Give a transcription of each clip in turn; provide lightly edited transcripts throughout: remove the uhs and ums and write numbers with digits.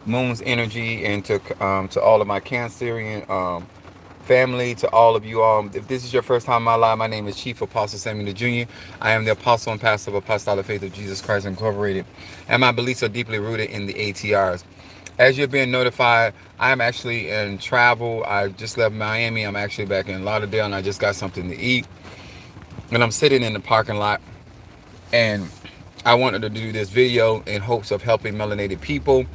Moon's energy, and to all of my Cancerian family, to all of you all. If this is your first time in my life, my name is Chief Apostle Samuel Jr. I am the Apostle and Pastor of Apostolic Faith of Jesus Christ Incorporated, and my beliefs are deeply rooted in the ATRs. As you're being notified, I am actually in travel. I just left Miami. I'm actually back in Lauderdale, and I just got something to eat. And I'm sitting in the parking lot, and I wanted to do this video in hopes of helping melanated people.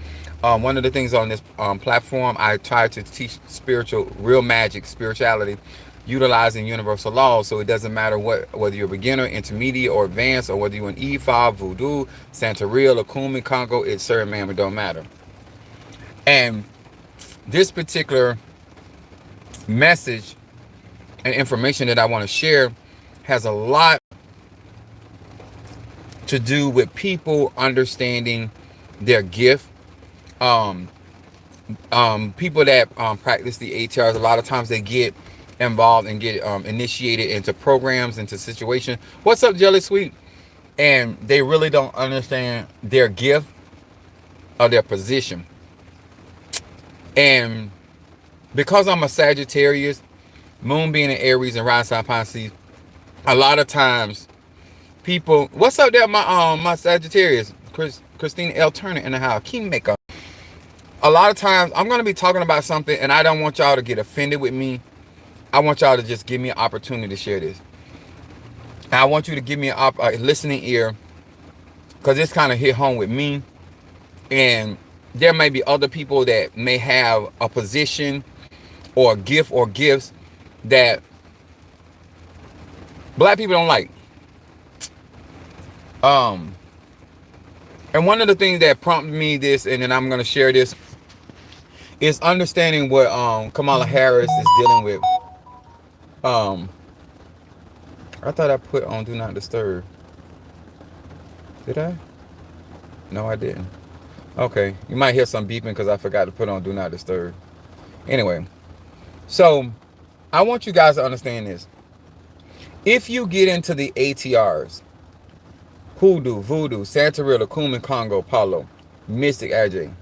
One of the things on this platform, I try to teach real magic, spirituality, utilizing universal laws. So it doesn't matter whether you're a beginner, intermediate, or advanced, or whether you're an Ifa, Voodoo, Santeria, Lakumi, Congo, it's certain, man, it don't matter. And this particular message and information that I want to share has a lot to do with people understanding their gift. Um, People that practice the ATRs, a lot of times they get involved and get initiated into programs, into situations. What's up, Jelly Sweet? And they really don't understand their gift or their position. And because I'm a Sagittarius, Moon being in Aries and rising sign Pisces, a lot of times people, what's up there, my Sagittarius, Christina L. Turner in the house, Kingmaker. A lot of times I'm going to be talking about something and I don't want y'all to get offended with me. I want y'all to just give me an opportunity to share this. And I want you to give me a listening ear, because this kind of hit home with me. And there may be other people that may have a position or a gift or gifts that black people don't like. And one of the things that prompted me this, and then I'm going to share this, is understanding what Kamala Harris is dealing with. I thought I put on Do Not Disturb. Did I? No, I didn't. Okay, you might hear some beeping because I forgot to put on Do Not Disturb. Anyway, so I want you guys to understand this. If you get into the ATRs, Hoodoo, Voodoo, Santeria, Kumin, Congo, Palo, Mystic, Ajay,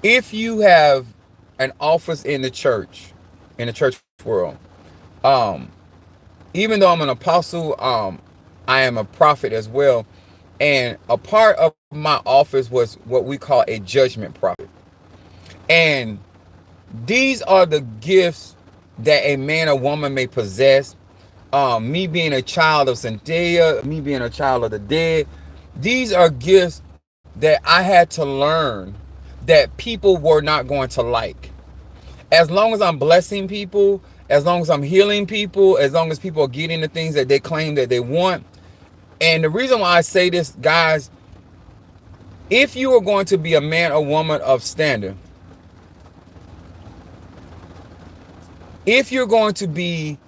if you have an office in the church world, even though I'm an apostle, I am a prophet as well. And a part of my office was what we call a judgment prophet. And these are the gifts that a man or woman may possess. Me being a child of Cynthia, me being a child of the dead, these are gifts that I had to learn that people were not going to like. As long as I'm blessing people, as long as I'm healing people, as long as people are getting the things that they claim that they want. And the reason why I say this, guys, if you are going to be a man or woman of standard, if you're going to be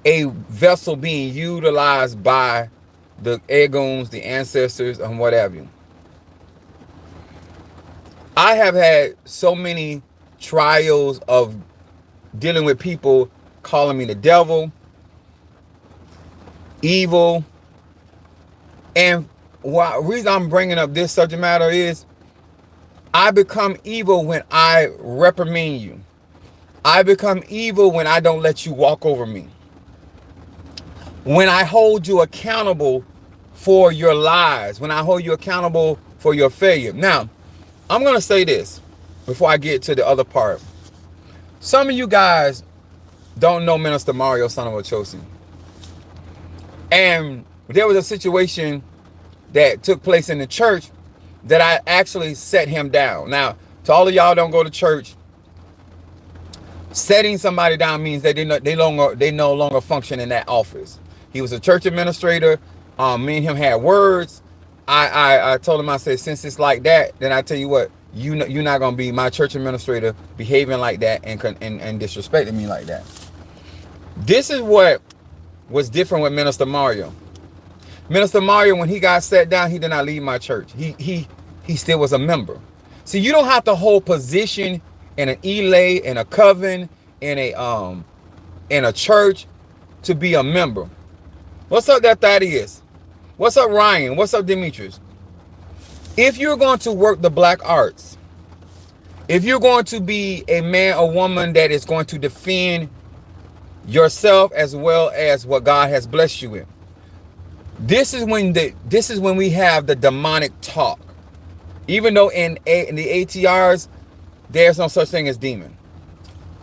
a vessel being utilized by the Egoons, the ancestors, and what have you, I have had so many trials of dealing with people calling me the devil, evil. And the reason I'm bringing up this subject matter is I become evil when I reprimand you. I become evil when I don't let you walk over me. When I hold you accountable for your lies, when I hold you accountable for your failure. Now, I'm going to say this before I get to the other part. Some of you guys don't know Minister Mario, son of Ochosi. And there was a situation that took place in the church that I actually set him down. Now, to all of y'all don't go to church, setting somebody down means that they no longer function in that office. He was a church administrator. Me and him had words. I told him, I said, since it's like that, then I tell you what, you're not gonna be my church administrator behaving like that and disrespecting me like that. This is what was different with Minister Mario. Minister Mario, when he got set down, he did not leave my church. He still was a member. See, you don't have to hold position in an elay, in a coven, in a church to be a member. What's up, that Thaddeus? What's up, Ryan? What's up, Demetrius? If you're going to work the black arts, If you're going to be a man or woman that is going to defend yourself as well as what God has blessed you with, this is when we have the demonic talk. Even though in the ATRs there's no such thing as demon,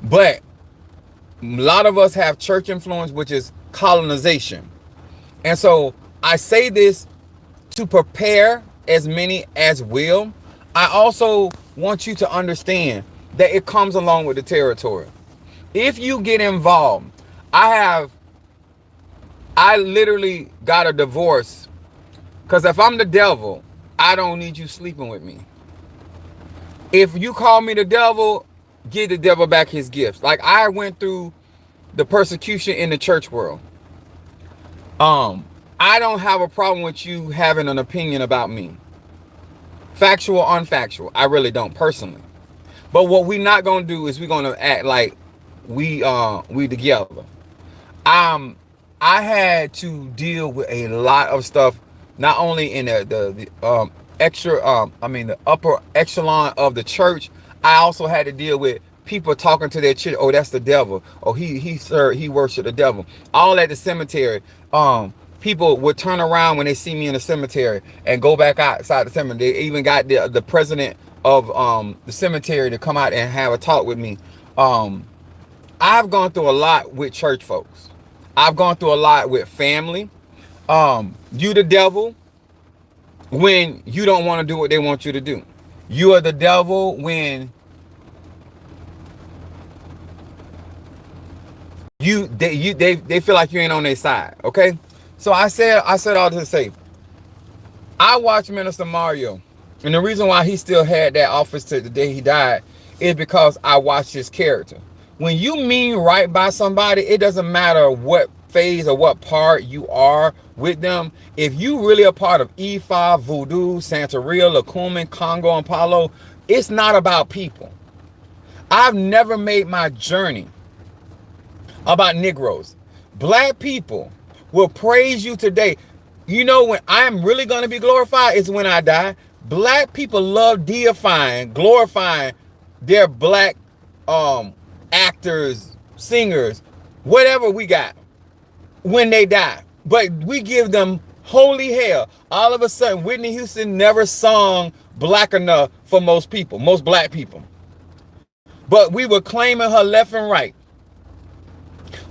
but a lot of us have church influence, which is colonization. And so I say this to prepare as many as will. I also want you to understand that it comes along with the territory. If you get involved, I literally got a divorce because if I'm the devil, I don't need you sleeping with me. If you call me the devil, give the devil back his gifts. Like I went through the persecution in the church world. I don't have a problem with you having an opinion about me. Factual, unfactual. I really don't personally. But what we're not gonna do is we're gonna act like we together. I had to deal with a lot of stuff, not only in the the upper echelon of the church. I also had to deal with people talking to their children. Oh, that's the devil. Oh, he worshiped the devil. All at the cemetery. People would turn around when they see me in the cemetery and go back outside the cemetery. They even got the president of the cemetery to come out and have a talk with me. I've gone through a lot with church folks. I've gone through a lot with family. You the devil when you don't want to do what they want you to do. You are the devil when they feel like you ain't on their side. Okay, so I said all this to say, I watched Minister Mario, and the reason why he still had that office to the day he died is because I watched his character. When you mean right by somebody, it doesn't matter what phase or what part you are with them. If you really a part of Ifa, Voodoo, Santeria, Lacumen, Congo, and Palo, it's not about people. I've never made my journey about Negroes. Black people will praise you today. You know when I'm really going to be glorified is when I die. Black people love deifying, glorifying their black actors, singers, whatever we got when they die. But we give them holy hell. All of a sudden, Whitney Houston never sung black enough for most people, most black people. But we were claiming her left and right.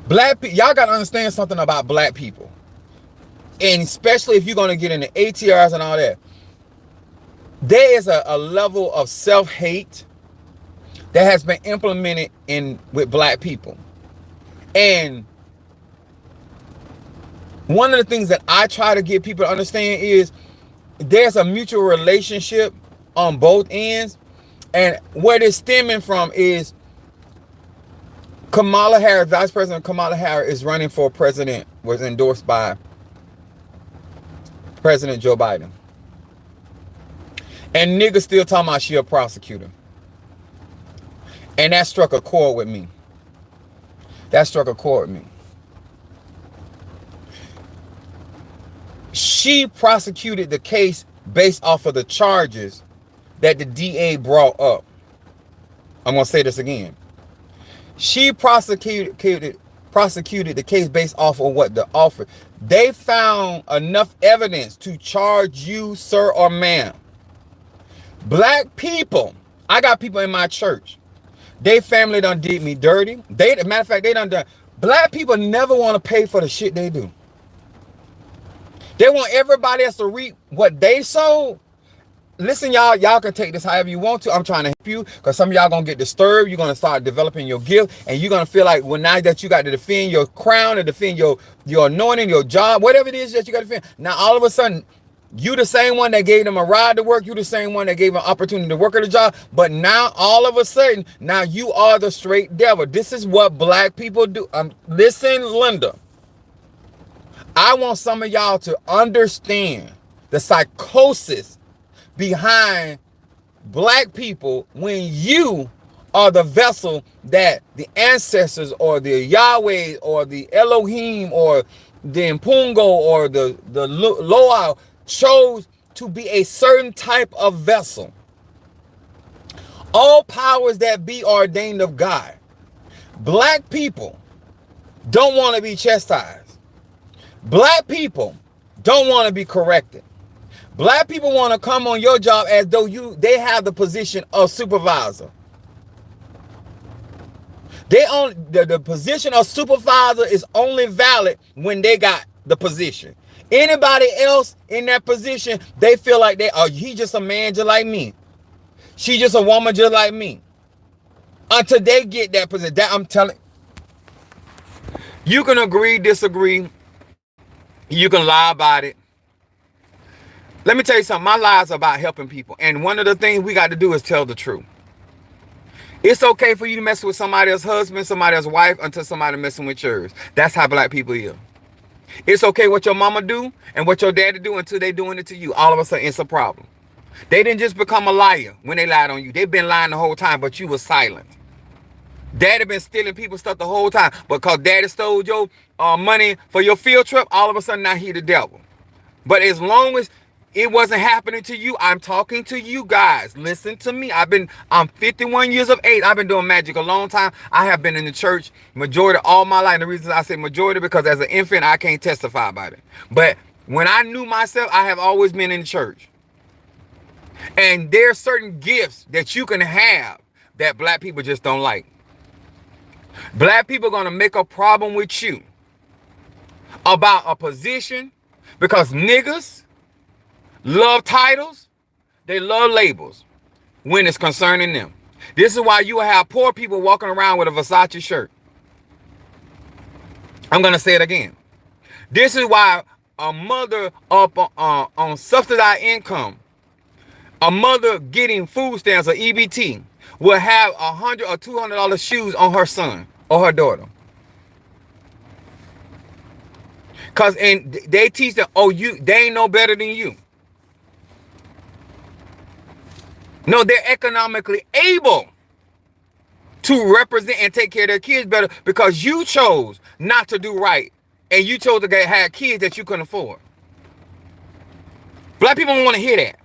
Black people, y'all got to understand something about black people. And especially if you're going to get into ATRs and all that. There is a level of self-hate that has been implemented with black people. And one of the things that I try to get people to understand is there's a mutual relationship on both ends. And where it's stemming from is Kamala Harris, Vice President Kamala Harris is running for president, was endorsed by President Joe Biden. And niggas still talking about she a prosecutor. And that struck a chord with me. That struck a chord with me. She prosecuted the case based off of the charges that the DA brought up. I'm going to say this again. She prosecuted the case based off of what the offer. They found enough evidence to charge you, sir or ma'am. Black people, I got people in my church. They family done did me dirty. Matter of fact, they done. Black people never want to pay for the shit they do. They want everybody else to reap what they sow. Listen, y'all can take this however you want to. I'm trying to help you because some of y'all gonna get disturbed. You're gonna start developing your gift, and you're gonna feel like, well, now that you got to defend your crown and defend your anointing, your job, whatever it is that you got to defend. Now all of a sudden, you the same one that gave them a ride to work. You the same one that gave them an opportunity to work at a job. But now all of a sudden, now you are the straight devil. This is what black people do. Listen, Linda. I want some of y'all to understand the psychosis behind black people when you are the vessel that the ancestors or the Yahweh or the Elohim or the Impungo or the Loa chose to be a certain type of vessel. All powers that be ordained of God. Black people don't want to be chastised. Black people don't want to be corrected. Black people want to come on your job as though they have the position of supervisor. The position of supervisor is only valid when they got the position. Anybody else in that position, they feel like he just a man just like me. She just a woman just like me. Until they get that position. That I'm telling you, can agree, disagree. You can lie about it. Let me tell you something. My lies are about helping people. And one of the things we got to do is tell the truth. It's okay for you to mess with somebody else's husband, somebody else's wife, until somebody messing with yours. That's how black people is. It's okay what your mama do and what your daddy do until they doing it to you. All of a sudden, it's a problem. They didn't just become a liar when they lied on you. They've been lying the whole time, but you was silent. Daddy been stealing people's stuff the whole time. But because daddy stole your money for your field trip, all of a sudden now he the devil. But as long as it wasn't happening to you, I'm talking to you guys. Listen to me. I'm 51 years of age. I've been doing magic a long time. I have been in the church majority all my life. And the reason I say majority, because as an infant, I can't testify about it. But when I knew myself, I have always been in the church. And there are certain gifts that you can have that black people just don't like. Black people are going to make a problem with you about a position because niggas love titles, they love labels when it's concerning them. This is why you have poor people walking around with a Versace shirt. I'm going to say it again. This is why a mother up on subsidized income, a mother getting food stamps or EBT, will have $100 or $200 shoes on her son or her daughter. Cause they teach them, they ain't no better than you. No, they're economically able to represent and take care of their kids better because you chose not to do right and you chose to have kids that you couldn't afford. Black people don't want to hear that.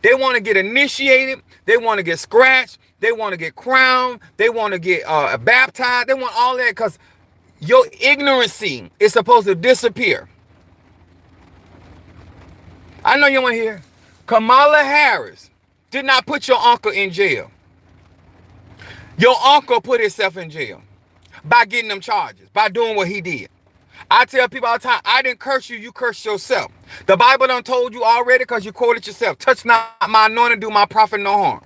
They want to get initiated. They want to get scratched. They want to get crowned. They want to get baptized. They want all that because your ignorancy is supposed to disappear. I know you want to hear. Kamala Harris did not put your uncle in jail. Your uncle put himself in jail by getting them charges, by doing what he did. I tell people all the time, I didn't curse you, you cursed yourself. The Bible done told you already because you quoted yourself. Touch not my anointing, do my prophet no harm.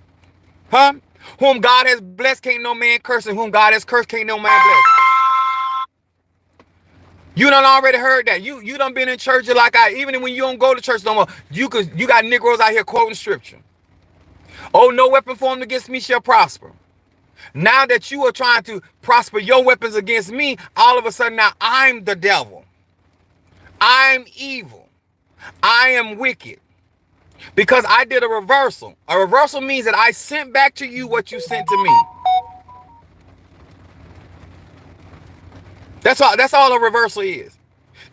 Huh? Whom God has blessed, can't no man curse, and whom God has cursed, can't no man bless. You done already heard that. You done been in church like even when you don't go to church no more, you got Negroes out here quoting scripture. Oh, no weapon formed against me shall prosper. Now that you are trying to prosper your weapons against me, all of a sudden now I'm the devil. I'm evil. I am wicked. Because I did a reversal. A reversal means that I sent back to you what you sent to me. That's all a reversal is.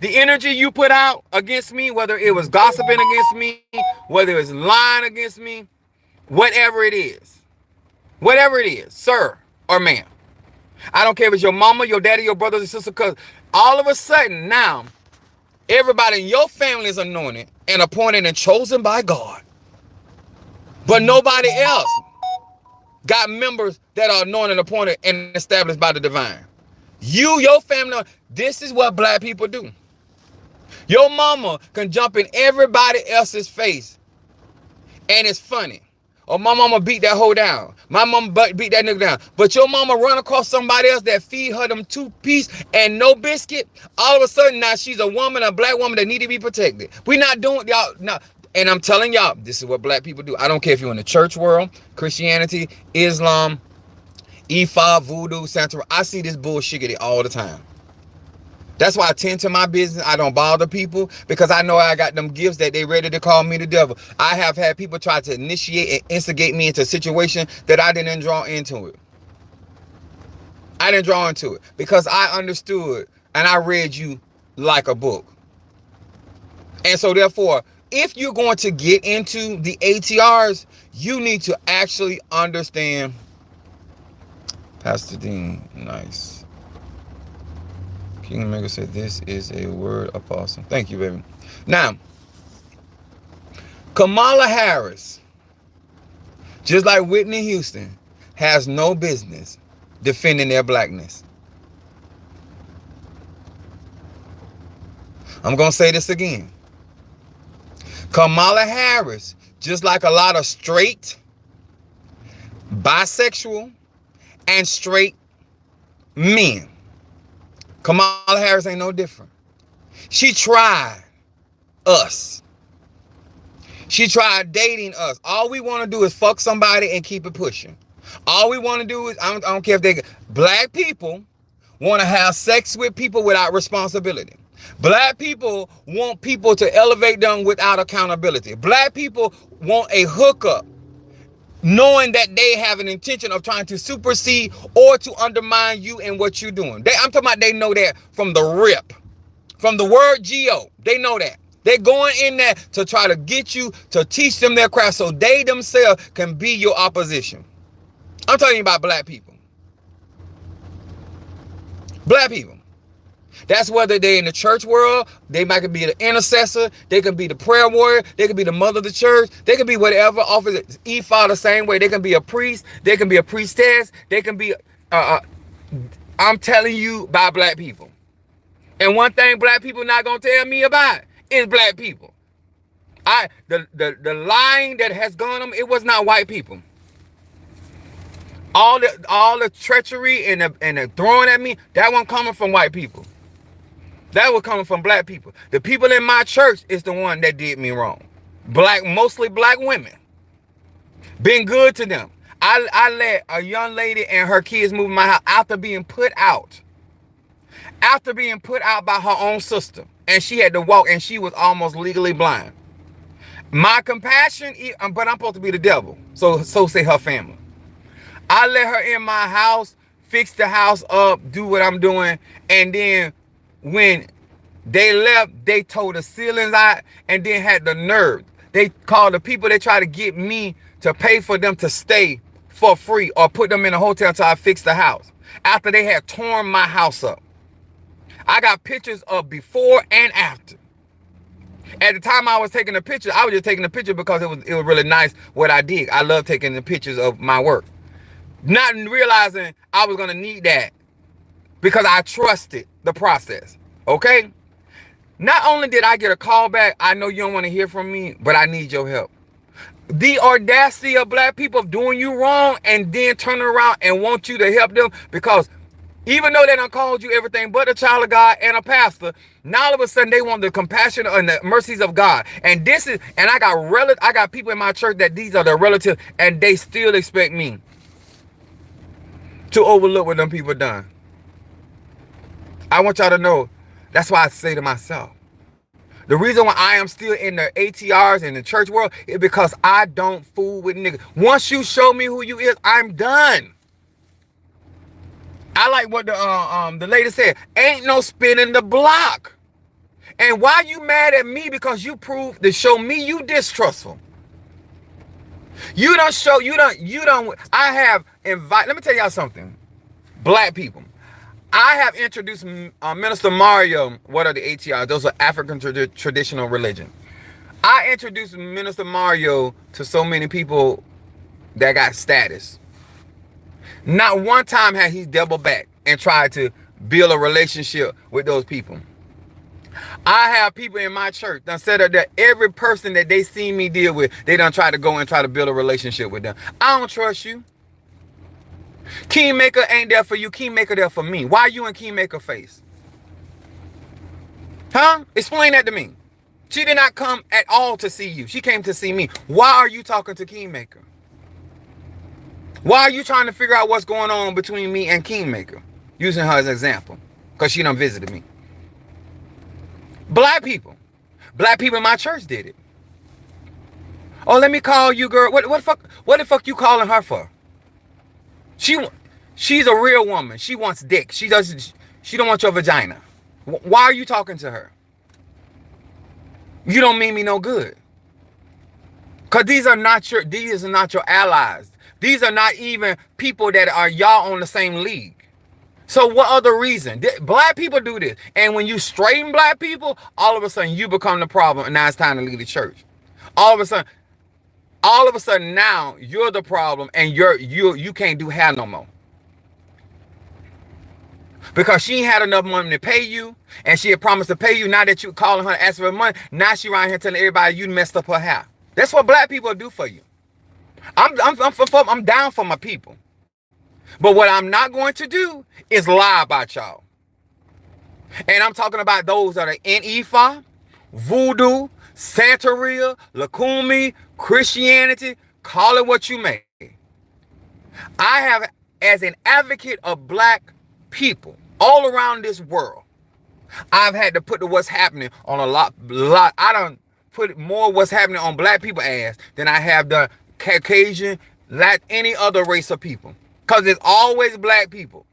The energy you put out against me, whether it was gossiping against me, whether it was lying against me, whatever it is, sir or ma'am. I don't care if it's your mama, your daddy, your brothers and sisters, because all of a sudden now, everybody in your family is anointed and appointed and chosen by God. But nobody else got members that are anointed, appointed, and established by the divine. Your family, this is what black people do. Your mama can jump in everybody else's face and it's funny. Or my mama beat that hoe down. My mama beat that nigga down. But your mama run across somebody else that feed her them 2-piece and no biscuit. All of a sudden now she's a woman, a black woman that need to be protected. We not doing y'all now. And I'm telling y'all, this is what black people do. I don't care if you're in the church world, Christianity, Islam, Ifa, Voodoo, Santa. I see this bullshit all the time. That's why I tend to my business. I don't bother people because I know I got them gifts that they ready to call me the devil. I have had people try to initiate and instigate me into a situation that I didn't draw into it. I didn't draw into it because I understood and I read you like a book. And so therefore, if you're going to get into the ATRs, you need to actually understand. Pastor Dean, nice. Kingmaker said this is a word apostle. Thank you, baby. Now, Kamala Harris, just like Whitney Houston, has no business defending their blackness. I'm going to say this again. Kamala Harris, just like a lot of straight, bisexual, and straight men, Kamala Harris ain't no different. She tried us. She tried dating us. All we want to do is fuck somebody and keep it pushing. All we want to do is, I don't care if they, black people want to have sex with people without responsibility. Black people want people to elevate them without accountability. Black people want a hookup, knowing that they have an intention of trying to supersede or to undermine you and what you're doing. I'm talking about, they know that from the rip. From the word G-O, they know that. They're going in there to try to get you to teach them their craft so they themselves can be your opposition. I'm talking about black people. Black people. That's whether they're in the church world, they might be the intercessor, they can be the prayer warrior, they can be the mother of the church, they can be whatever office, ephod the same way. They can be a priest, they can be a priestess, they can be, I'm telling you about black people. And one thing black people not going to tell me about is black people. The lying that has gone on, it was not white people. All the treachery and the throwing at me, that wasn't coming from white people. That was coming from black people. The people in my church is the one that did me wrong. Mostly black women. Been good to them. I let a young lady and her kids move in my house after being put out. After being put out by her own sister. And she had to walk and she was almost legally blind. My compassion, but I'm supposed to be the devil. So say her family. I let her in my house, fix the house up, do what I'm doing. And then when they left, they tore the ceilings out and then had the nerve. They called the people that tried to get me to pay for them to stay for free or put them in a hotel until I fixed the house. After they had torn my house up. I got pictures of before and after. At the time I was taking the picture, I was just taking the picture because it was really nice what I did. I love taking the pictures of my work. Not realizing I was going to need that because I trusted the process. Okay? Not only did I get a call back, I know you don't want to hear from me, but I need your help. The audacity of black people of doing you wrong and then turning around and want you to help them, because even though they done called you everything but a child of God and a pastor, now all of a sudden they want the compassion and the mercies of God. And I got people in my church that these are their relatives, and they still expect me to overlook what them people done. I want y'all to know, that's why I say to myself, the reason why I am still in the ATRs and the church world is because I don't fool with niggas. Once you show me who you is, I'm done. I like what the lady said. Ain't no spinning the block. And why you mad at me? Because you proved to show me you distrustful. You don't show, I have invited, let me tell y'all something. Black people. I have introduced Minister Mario. What are the ATRs? Those are African traditional religion. I introduced Minister Mario to so many people that got status. Not one time had he doubled back and tried to build a relationship with those people. I have people in my church that said that every person that they see me deal with, they done try to go and try to build a relationship with them. I don't trust you. Kingmaker ain't there for you. Kingmaker there for me. Why you in Kingmaker face? Huh? Explain that to me. She did not come at all to see you. She came to see me. Why are you talking to Kingmaker? Why are you trying to figure out what's going on between me and Kingmaker? Using her as an example. Because she done visited me. Black people. Black people in my church did it. Oh, let me call you, girl. What the fuck you calling her for? She's a real woman. She wants dick. She don't want your vagina. Why are you talking to her? You don't mean me no good. Because these are not your allies. These are not even people that are y'all on the same league. So what other reason? Black people do this. And when you straighten black people, all of a sudden you become the problem, and now it's time to leave the church. All of a sudden now you're the problem, and you can't do hair no more. Because she ain't had enough money to pay you, and she had promised to pay you. Now that you calling her asking for money, now she around here telling everybody you messed up her hair. That's what black people do for you. I'm down for my people. But what I'm not going to do is lie about y'all. And I'm talking about those that are in Ifa, Voodoo, Santeria, Lakumi, Christianity, call it what you may. I have, as an advocate of black people all around this world, I've had to put the what's happening on a lot. I done put more what's happening on black people ass than I have done Caucasian, like any other race of people. Because it's always black people.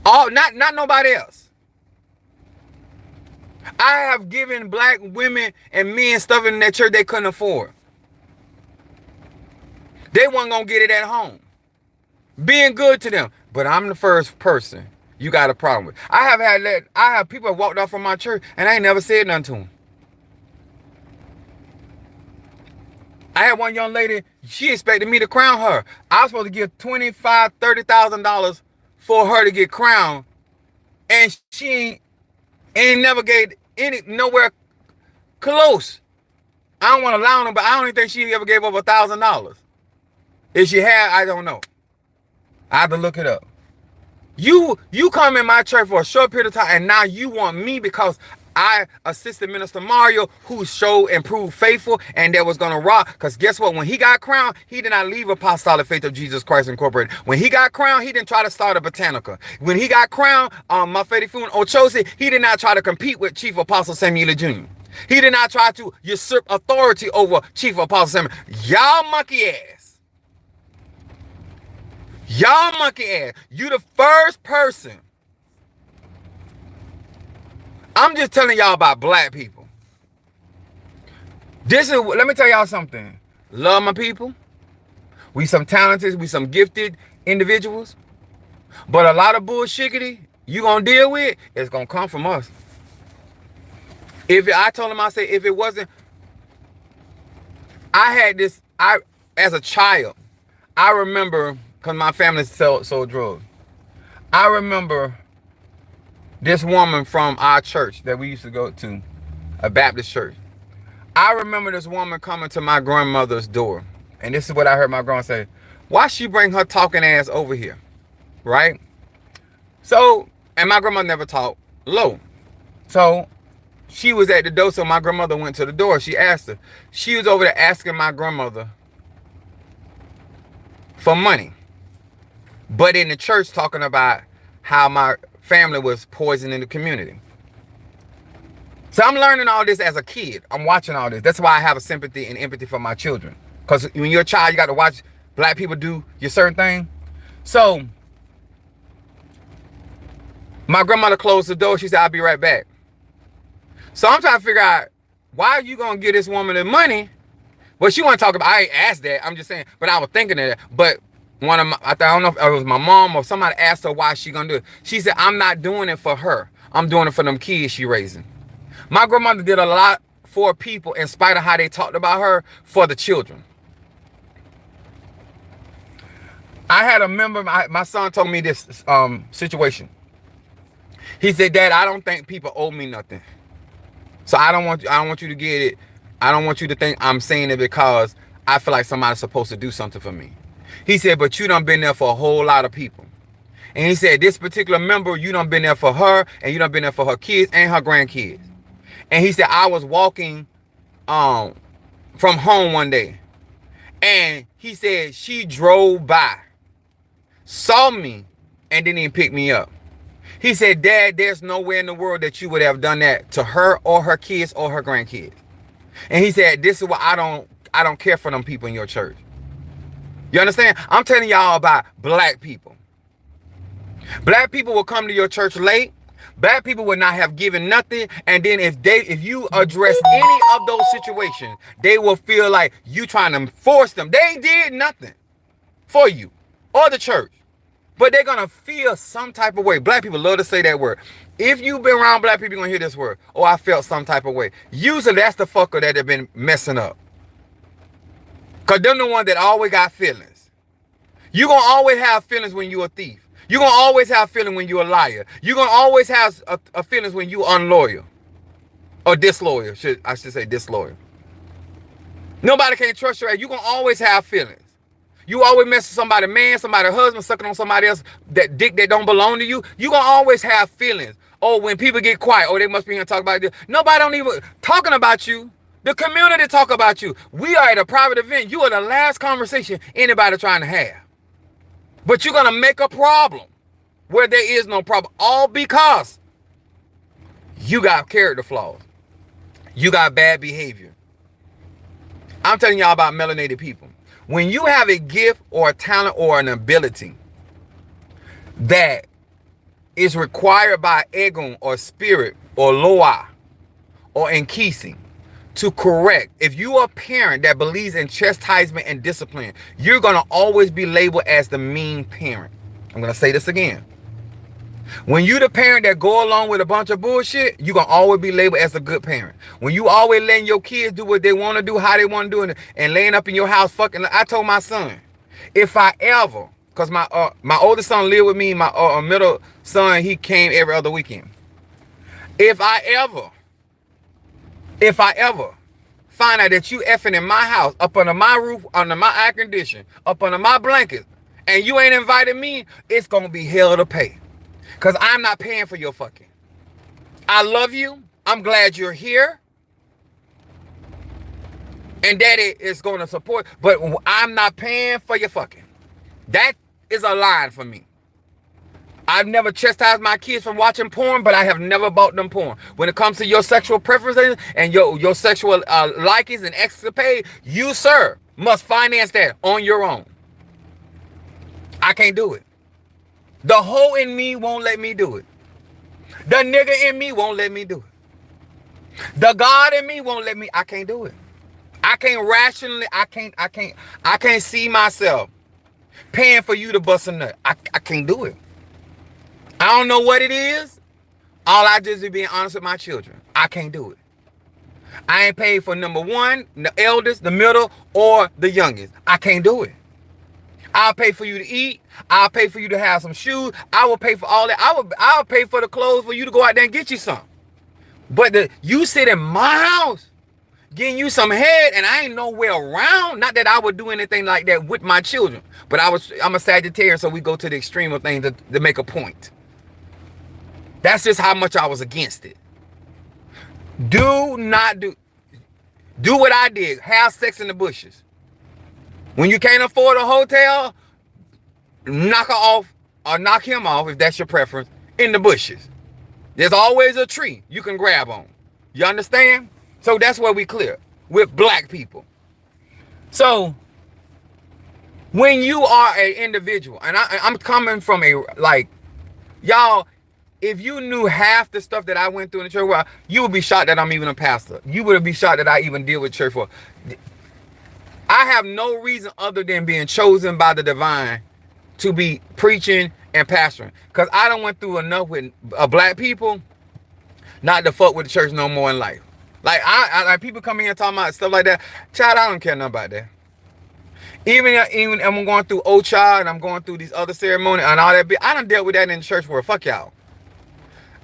Not nobody else. I have given black women and men stuff in that church they couldn't afford. They weren't going to get it at home. Being good to them. But I'm the first person you got a problem with. I have people walked off from my church and I ain't never said nothing to them. I had one young lady, she expected me to crown her. I was supposed to give $25,000, $30,000 for her to get crowned. And she ain't never gave nowhere close. I don't want to lie on her, but I don't even think she ever gave over $1,000. If she had, I don't know. I have to look it up. You come in my church for a short period of time, and now you want me because I assisted Minister Mario, who showed and proved faithful, and that was going to rock. Because guess what? When he got crowned, he did not leave Apostolic Faith of Jesus Christ Incorporated. When he got crowned, he didn't try to start a botanica. When he got crowned, Mafedifun Ochosi, he did not try to compete with Chief Apostle Samuel Jr. He did not try to usurp authority over Chief Apostle Samuel. Y'all monkey ass. Y'all monkey ass. You the first person. I'm just telling y'all about black people. Let me tell y'all something. Love my people. We some talented, we some gifted individuals. But a lot of bullshiggity you gonna deal with, it's gonna come from us. I told him, I said, if it wasn't, as a child, I remember, because my family sold drugs. I remember this woman from our church that we used to go to, a Baptist church. I remember this woman coming to my grandmother's door. And this is what I heard my grandma say. Why she bring her talking ass over here? Right? So, and my grandmother never talked low. So, she was at the door, so my grandmother went to the door. She asked her. She was over there asking my grandmother for money. But in the church talking about how my family was poisoning the community. So I'm learning all this as a kid. I'm watching all this. That's why I have a sympathy and empathy for my children. Because when you're a child, you got to watch black people do your certain thing. So my grandmother closed the door. She said, I'll be right back. So I'm trying to figure out, why are you going to give this woman the money? Well, she want to talk about, I ain't asked that. I'm just saying, but I was thinking of that. But I don't know if it was my mom or somebody asked her why she gonna do it. She said, I'm not doing it for her. I'm doing it for them kids she raising. My grandmother did a lot for people in spite of how they talked about her for the children. I had a member, my son told me this situation. He said, Dad, I don't think people owe me nothing. So I don't want you to get it. I don't want you to think I'm saying it because I feel like somebody's supposed to do something for me. He said, but you done been there for a whole lot of people. And he said, this particular member, you done been there for her, and you done been there for her kids and her grandkids. And he said, I was walking from home one day. And he said, she drove by, saw me, and didn't even pick me up. He said, Dad, there's nowhere in the world that you would have done that to her or her kids or her grandkids. And he said, this is why I don't care for them people in your church. You understand? I'm telling y'all about black people. Black people will come to your church late. Black people would not have given nothing. And then if you address any of those situations, they will feel like you trying to force them. They did nothing for you or the church. But they're going to feel some type of way. Black people love to say that word. If you've been around black people, you're going to hear this word. Oh, I felt some type of way. Usually that's the fucker that have been messing up. Because they're the one that always got feelings. You're going to always have feelings when you're a thief. You're going to always have feelings when you're a liar. You're going to always have a feelings when you're unloyal. Or disloyal. I should say disloyal. Nobody can trust you. You're going to always have feelings. You always mess with somebody, man, somebody, husband, sucking on somebody else, that dick that don't belong to you. You're going to always have feelings. Oh, when people get quiet, oh, they must be here to talk about this. Nobody don't even talking about you. The community talk about you. We are at a private event. You are the last conversation anybody trying to have. But you're going to make a problem where there is no problem. All because you got character flaws. You got bad behavior. I'm telling y'all about melanated people. When you have a gift or a talent or an ability that is required by Egon or spirit or Loa or Nkisi to correct, if you are a parent that believes in chastisement and discipline, you're going to always be labeled as the mean parent. I'm going to say this again. When you the parent that go along with a bunch of bullshit, you're going to always be labeled as a good parent. When you always letting your kids do what they want to do, how they want to do it, and laying up in your house fucking. I told my son, if I ever, because my oldest son lived with me, my middle son, he came every other weekend. If I ever find out that you effing in my house, up under my roof, under my air condition, up under my blankets, and you ain't invited me, it's going to be hell to pay. Because I'm not paying for your fucking. I love you. I'm glad you're here. And daddy is going to support. But I'm not paying for your fucking. That is a line for me. I've never chastised my kids from watching porn, but I have never bought them porn. When it comes to your sexual preferences and your sexual likings and escapade, you, sir, must finance that on your own. I can't do it. The hoe in me won't let me do it. The nigga in me won't let me do it. The God in me won't let me. I can't do it. I can't rationally. I can't see myself paying for you to bust a nut. I can't do it. I don't know what it is. All I just be being honest with my children. I can't do it. I ain't paid for number one, the eldest, the middle, or the youngest. I can't do it. I'll pay for you to eat. I'll pay for you to have some shoes. I will pay for all that. I'll pay for the clothes for you to go out there and get you some. But you sit in my house getting you some head and I ain't nowhere around. Not that I would do anything like that with my children. But I'm a Sagittarius, so we go to the extreme of things to make a point. That's just how much I was against it. Do what I did. Have sex in the bushes. When you can't afford a hotel, knock her off or knock him off, if that's your preference, in the bushes. There's always a tree you can grab on. You understand? So that's where we clear with black people. So when you are an individual, and I'm coming from y'all, if you knew half the stuff that I went through in the church, well, you would be shocked that I'm even a pastor. You would be shocked that I even deal with church for. I have no reason other than being chosen by the divine to be preaching and pastoring. Because I done went through enough with black people not to fuck with the church no more in life. Like, I people come in here talking about stuff like that. Child, I don't care nothing about that. Even I'm going through Ocha and I'm going through these other ceremonies and all that. I done dealt with that in the church world. Fuck y'all.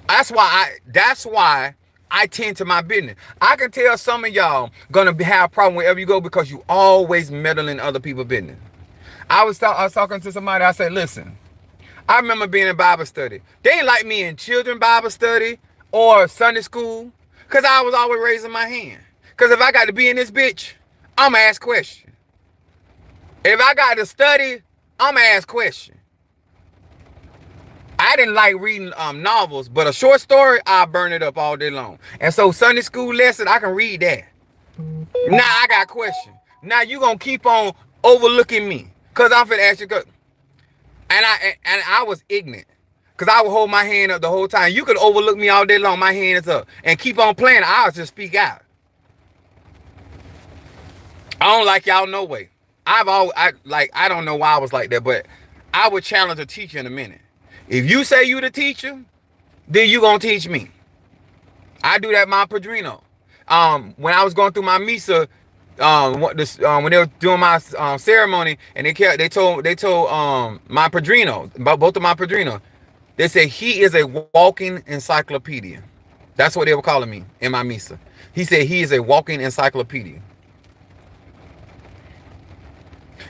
That's why I tend to my business. I can tell some of y'all gonna have a problem wherever you go because you always meddle in other people's business. I was talking to somebody. I said, listen, I remember being in Bible study. They ain't like me in children Bible study or Sunday school because I was always raising my hand. Because if I got to be in this bitch, I'm going to ask questions. If I got to study, I'm going to ask questions. I didn't like reading novels, but a short story, I burn it up all day long. And so Sunday school lesson, I can read that. Now I got questions. Now you gonna keep on overlooking me, cause I'm finna ask you. And I was ignorant, Because I would hold my hand up the whole time. You could overlook me all day long. My hand is up. And keep on playing. I'll just speak out. I don't like y'all no way. I don't know why I was like that, but I would challenge a teacher in a minute. If you say you the teacher, then you gonna teach me. I do that my padrino. When I was going through my misa, when they were doing my ceremony, and they told my padrino, both of my padrino, they said he is a walking encyclopedia. That's what they were calling me in my misa. He said he is a walking encyclopedia.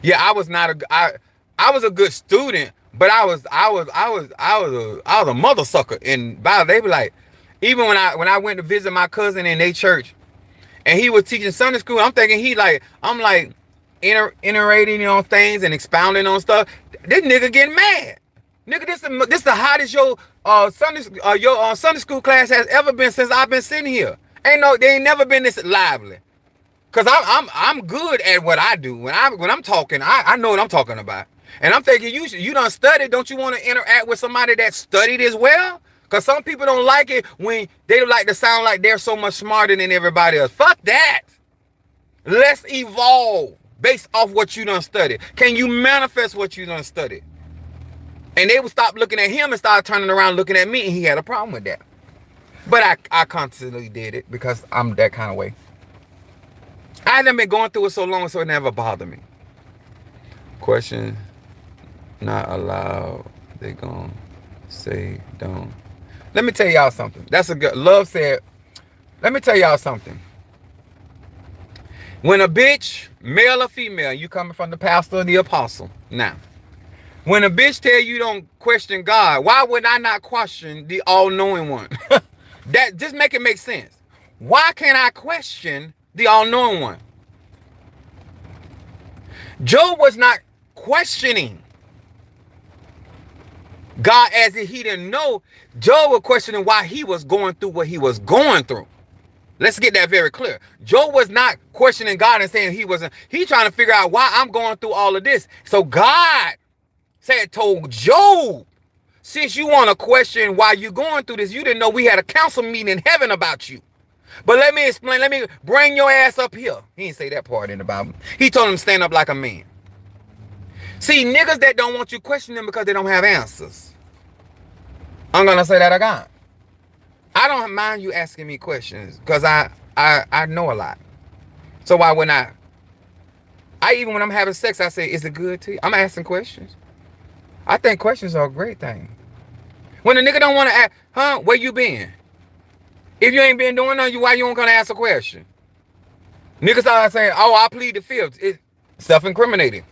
Yeah, I was a good student, but I was a mother sucker. And they were like, even when I went to visit my cousin in their church, and he was teaching Sunday school, I'm thinking I'm like iterating on things and expounding on stuff. This nigga getting mad. Nigga, this the hottest your Sunday school class has ever been since I've been sitting here. They ain't never been this lively. Cause I'm good at what I do. When I'm talking, I know what I'm talking about. And I'm thinking you done studied. Don't you want to interact with somebody that studied as well? Cause some people don't like it when they like to sound like they're so much smarter than everybody else. Fuck that. Let's evolve based off what you done studied. Can you manifest what you done studied? And they would stop looking at him and start turning around looking at me, and he had a problem with that. But I constantly did it because I'm that kind of way. I haven't been going through it so long, so it never bothered me. Question not allowed. They gonna say don't. Let me tell y'all something. That's a good. Love said, let me tell y'all something. When a bitch, male or female, you coming from the pastor or the apostle. Now, when a bitch tell you don't question God, why would I not question the all-knowing one? That just make it make sense. Why can't I question the all-knowing one? Job was not questioning God as if he didn't know. Job was questioning why he was going through what he was going through. Let's get that very clear. Job was not questioning God and saying he trying to figure out why I'm going through all of this. So God told Job, since you want to question why you're going through this, you didn't know we had a council meeting in heaven about you. But let me explain. Let me bring your ass up here. He didn't say that part in the Bible. He told him stand up like a man. See, niggas that don't want you question them because they don't have answers. I'm going to say that again. I don't mind you asking me questions because I know a lot. So why wouldn't even when I'm having sex, I say, is it good to you? I'm asking questions. I think questions are a great thing. When a nigga don't want to ask, where you been? If you ain't been doing nothing, why you ain't gonna ask a question? Niggas start saying, oh, I plead the fifth. It's self-incriminating.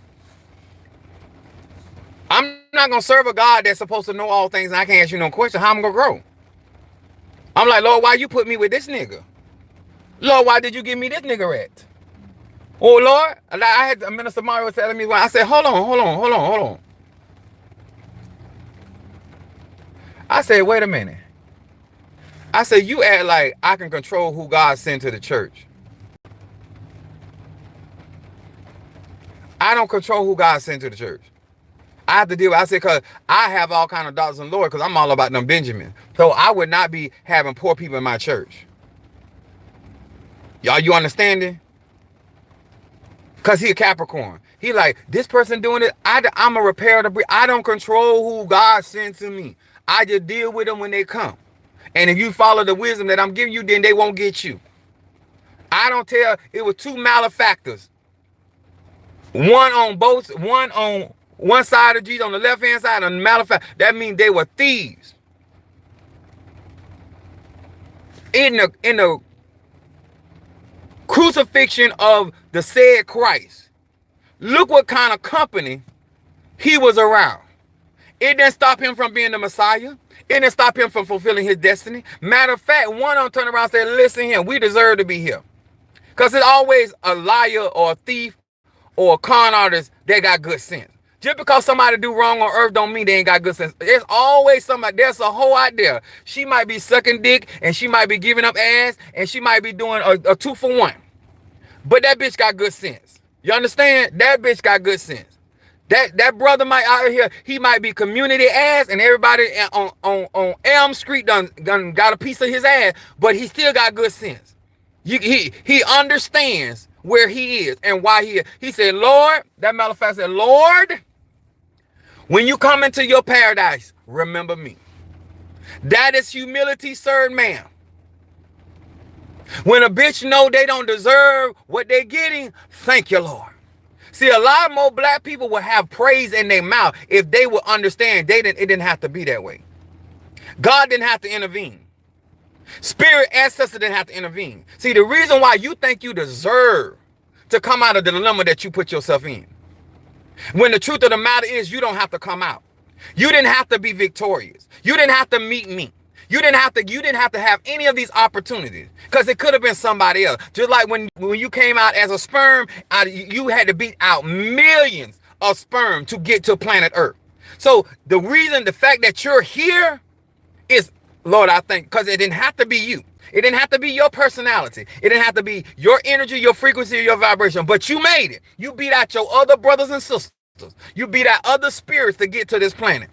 I'm not gonna serve a God that's supposed to know all things and I can't ask you no question. How I'm gonna grow? I'm like, Lord, why you put me with this nigga? Lord, why did you give me this nigga at? Oh, Lord, I had Minister Mario telling me, I said, hold on. I said, wait a minute. I said, you act like I can control who God sent to the church. I don't control who God sent to the church. I have to deal with, I said, because I have all kind of doctors and Lord, because I'm all about them Benjamin. So I would not be having poor people in my church. Y'all, you understanding? Because he a Capricorn. He like, this person doing it, I'm a repair the breach. I don't control who God sends to me. I just deal with them when they come. And if you follow the wisdom that I'm giving you, then they won't get you. I don't tell, it was two malefactors. One on one side of Jesus, on the left-hand side, on the malefactor. That means they were thieves. In the crucifixion of the said Christ, look what kind of company he was around. It didn't stop him from being the Messiah. It didn't stop him from fulfilling his destiny. Matter of fact, one on turned around and said, listen here, we deserve to be here. Because it's always a liar or a thief or a con artist that got good sense. Just because somebody do wrong on earth don't mean they ain't got good sense. There's always somebody, there's a hoe out there. She might be sucking dick and she might be giving up ass and she might be doing a 2-for-1. But that bitch got good sense. You understand? That bitch got good sense. That brother might out here, he might be community ass, and everybody on Elm Street done got a piece of his ass, but he still got good sense. He understands where he is and why he is. He said, Lord, that matter of fact said, Lord, when you come into your paradise, remember me. That is humility, sir, ma'am. When a bitch know they don't deserve what they're getting, thank you, Lord. See, a lot more black people will have praise in their mouth if they would understand it didn't have to be that way. God didn't have to intervene. Spirit ancestor didn't have to intervene. See, the reason why you think you deserve to come out of the dilemma that you put yourself in, when the truth of the matter is you don't have to come out. You didn't have to be victorious. You didn't have to meet me. You didn't have to have any of these opportunities, because it could have been somebody else. Just like when you came out as a sperm, you had to beat out millions of sperm to get to planet Earth. So the fact that you're here is, Lord, I think, because it didn't have to be you. It didn't have to be your personality. It didn't have to be your energy, your frequency, or your vibration. But you made it. You beat out your other brothers and sisters. You beat out other spirits to get to this planet.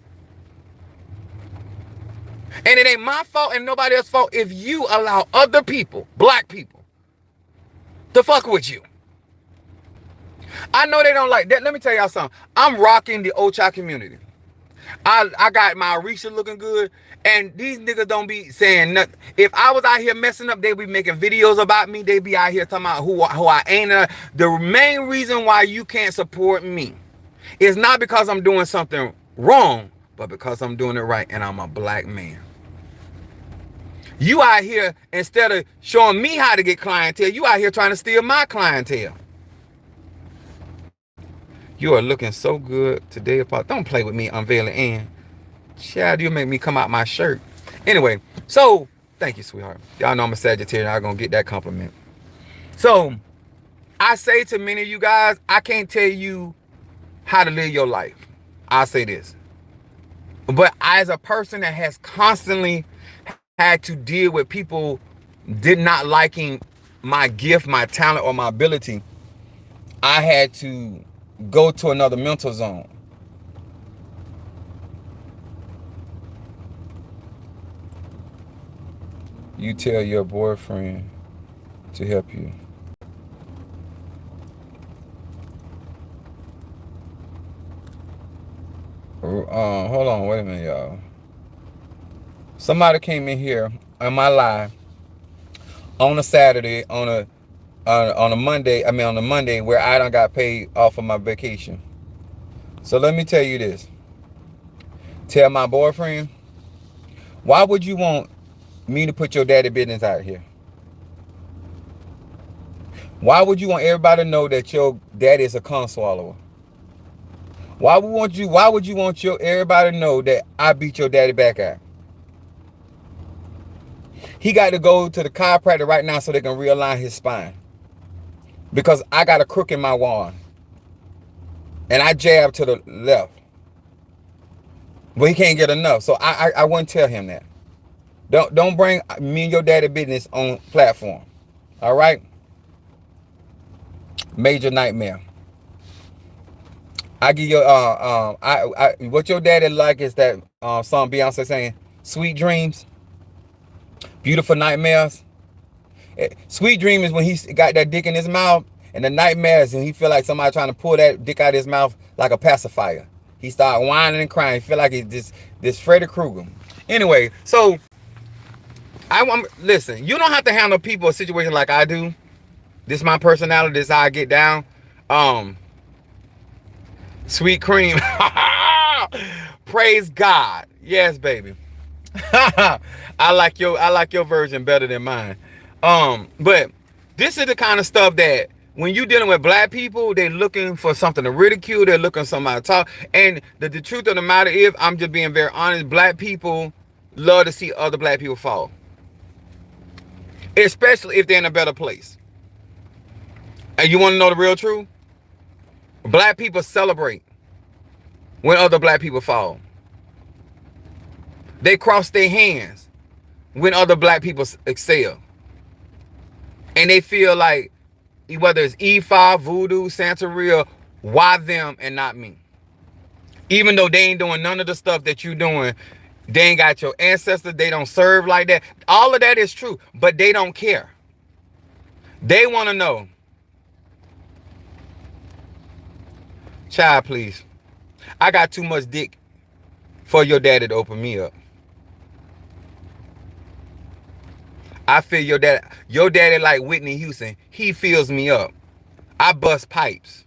And it ain't my fault and nobody else's fault if you allow other people, black people, to fuck with you. I know they don't like that. Let me tell y'all something. I'm rocking the Ocha community. I got my Arisha looking good, and these niggas don't be saying nothing. If I was out here messing up, they be making videos about me. They be out here talking about who I ain't. The main reason why you can't support me is not because I'm doing something wrong, but because I'm doing it right, and I'm a black man. You out here, instead of showing me how to get clientele, you out here trying to steal my clientele. You are looking so good today. Don't play with me, unveiling Ann. Child, you make me come out my shirt. Anyway, so thank you, sweetheart. Y'all know I'm a Sagittarius. I'm gonna get that compliment. So I say to many of you guys, I can't tell you how to live your life. I'll say this. But as a person that has constantly had to deal with people did not liking my gift, my talent, or my ability, I had to go to another mental zone. You tell your boyfriend to help you. Hold on, wait a minute, y'all. Somebody came in here on my live on a Saturday, on a Monday, on a Monday where I done got paid off of my vacation. So let me tell you this. Tell my boyfriend, why would you want me to put your daddy business out here? Why would you want everybody to know that your daddy is a cum swallower? Why would you want everybody to know that I beat your daddy back out? He got to go to the chiropractor right now so they can realign his spine. Because I got a crook in my wand. And I jab to the left. But he can't get enough. So I wouldn't tell him that. Don't bring me and your daddy business on platform. All right? Major nightmare. I give you what your daddy like is that song Beyonce saying, Sweet Dreams, Beautiful Nightmares. Sweet dream is when he got that dick in his mouth, and the nightmares and he feel like somebody trying to pull that dick out of his mouth like a pacifier. He start whining and crying. He feel like he's this Freddy Krueger. Anyway, so listen, you don't have to handle people a situation like I do. This is my personality. This is how I get down. Sweet cream. Praise God. Yes, baby. I like your version better than mine. But this is the kind of stuff that when you dealing with black people, they're looking for something to ridicule. They're looking for somebody to talk. And the truth of the matter is, I'm just being very honest, black people love to see other black people fall. Especially if they're in a better place. And you want to know the real truth? Black people celebrate when other black people fall. They cross their hands when other black people excel. And they feel like, whether it's E5, Voodoo, Santeria, why them and not me? Even though they ain't doing none of the stuff that you doing, they ain't got your ancestors, they don't serve like that. All of that is true, but they don't care. They want to know, child, please, I got too much dick for your daddy to open me up. I feel your daddy like Whitney Houston. He fills me up. I bust pipes.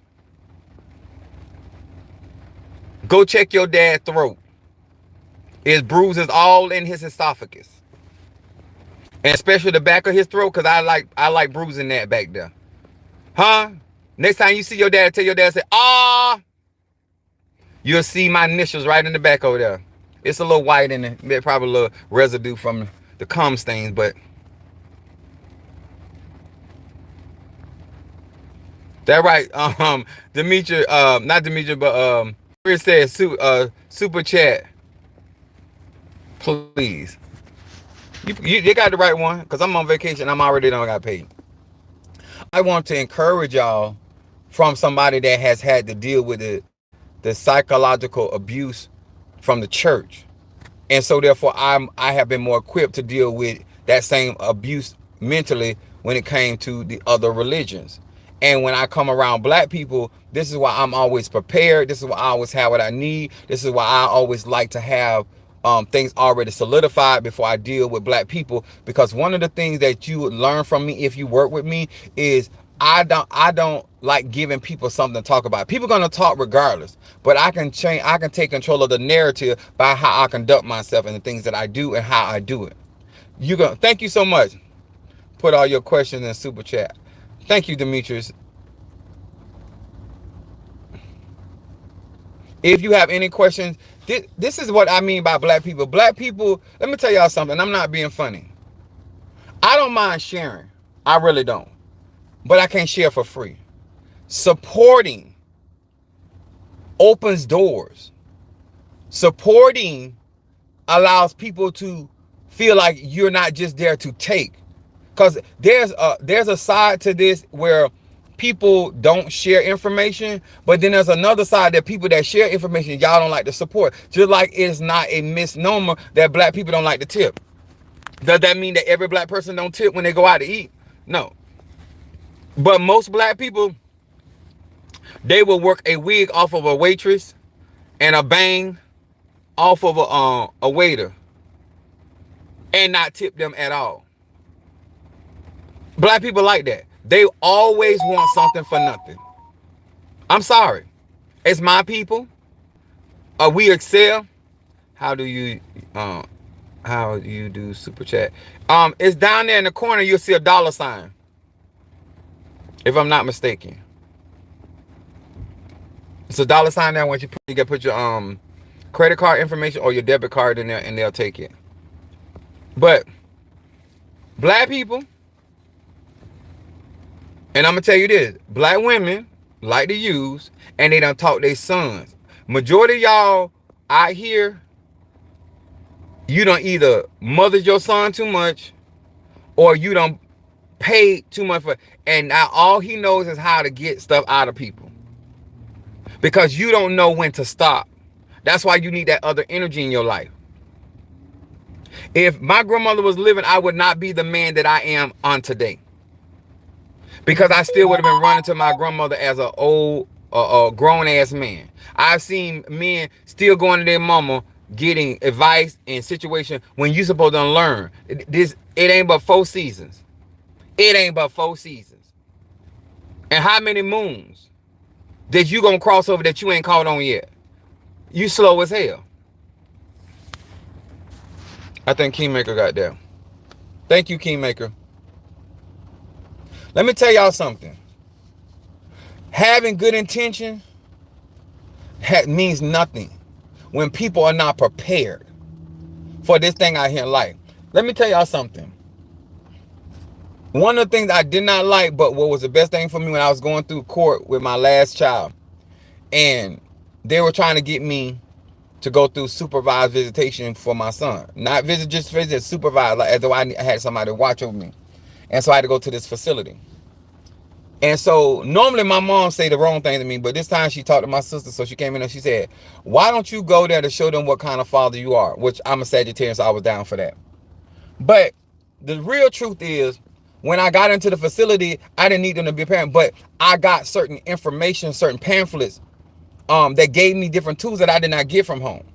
Go check your dad's throat. His bruises all in his esophagus. And especially the back of his throat, because I like bruising that back there. Huh? Next time you see your dad, tell your dad, say, ah. You'll see my initials right in the back over there. It's a little white in it. Probably a little residue from the cum stains, but that right. Demetri, not Demetri, but it says super chat, please. You got the right one, because I'm on vacation. I'm already done got paid. I want to encourage y'all from somebody that has had to deal with the psychological abuse from the church. And so therefore I have been more equipped to deal with that same abuse mentally when it came to the other religions. And when I come around black people, this is why I'm always prepared. This is why I always have what I need. This is why I always like to have things already solidified before I deal with black people. Because one of the things that you would learn from me if you work with me is I don't like giving people something to talk about. People gonna talk regardless, but I can change. I can take control of the narrative by how I conduct myself and the things that I do and how I do it. Thank you so much. Put all your questions in super chat. Thank you, Demetrius. If you have any questions, this is what I mean by black people. Black people, let me tell y'all something. I'm not being funny. I don't mind sharing. I really don't. But I can't share for free. Supporting opens doors. Supporting allows people to feel like you're not just there to take. Because there's a side to this where people don't share information, but then there's another side that people that share information y'all don't like to support. Just like it's not a misnomer that black people don't like to tip. Does that mean that every black person don't tip when they go out to eat? No. But most black people, they will work a wig off of a waitress and a bang off of a waiter and not tip them at all. Black people like that. They always want something for nothing. I'm sorry. It's my people. We excel. How do you do super chat? It's down there in the corner. You'll see a dollar sign. If I'm not mistaken. It's a dollar sign there. Once you can put your credit card information or your debit card in there and they'll take it. But black people, and I'm gonna tell you this, black women like to use, and they done taught their sons. Majority of y'all out here, you don't either mother your son too much, or you don't pay too much for, and now all he knows is how to get stuff out of people. Because you don't know when to stop. That's why you need that other energy in your life. If my grandmother was living, I would not be the man that I am on today. Because I still would have been running to my grandmother as an old, grown-ass man. I've seen men still going to their mama getting advice in situation when you supposed to learn. It ain't but 4 seasons. It ain't but 4 seasons. And how many moons that you gonna cross over that you ain't caught on yet? You slow as hell. I think Kingmaker got there. Thank you, Kingmaker. Let me tell y'all something. Having good intention means nothing when people are not prepared for this thing out here in life. Let me tell y'all something. One of the things I did not like, but what was the best thing for me when I was going through court with my last child, and they were trying to get me to go through supervised visitation for my son. Not just visit, supervised, like as though I had somebody to watch over me. And so I had to go to this facility. And so normally my mom say the wrong thing to me, but this time she talked to my sister, so she came in and she said, why don't you go there to show them what kind of father you are? Which I'm a Sagittarius, so I was down for that. But the real truth is, when I got into the facility, I didn't need them to be a parent, but I got certain information, certain pamphlets that gave me different tools that I did not get from home.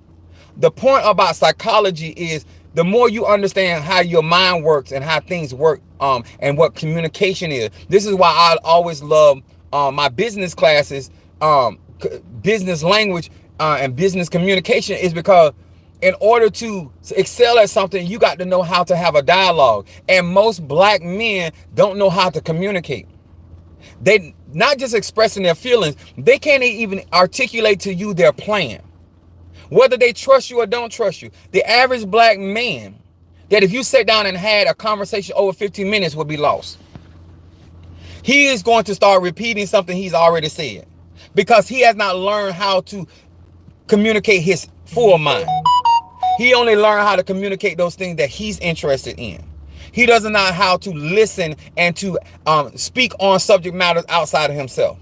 The point about psychology is the more you understand how your mind works and how things work, and what communication is. This is why I always love my business classes, business language, and business communication, is because in order to excel at something, you got to know how to have a dialogue. And most black men don't know how to communicate. They not just expressing their feelings, they can't even articulate to you their plan. Whether they trust you or don't trust you. The average black man, that if you sat down and had a conversation over 15 minutes, would be lost. He is going to start repeating something he's already said, because he has not learned how to communicate his full mind. He only learned how to communicate those things that he's interested in. He doesn't know how to listen and to speak on subject matters outside of himself.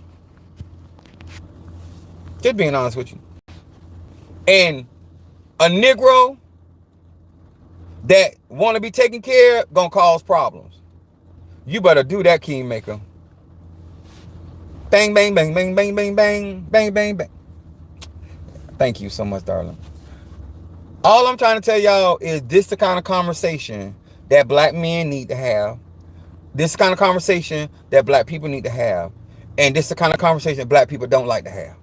Just being honest with you. And a Negro that want to be taken care of gonna cause problems. You better do that, Kingmaker. Bang, bang, bang, bang, bang, bang, bang, bang, bang, bang. Thank you so much, darling. All I'm trying to tell y'all is this the kind of conversation that black men need to have. This is the kind of conversation that black people need to have. And this is the kind of conversation black people don't like to have,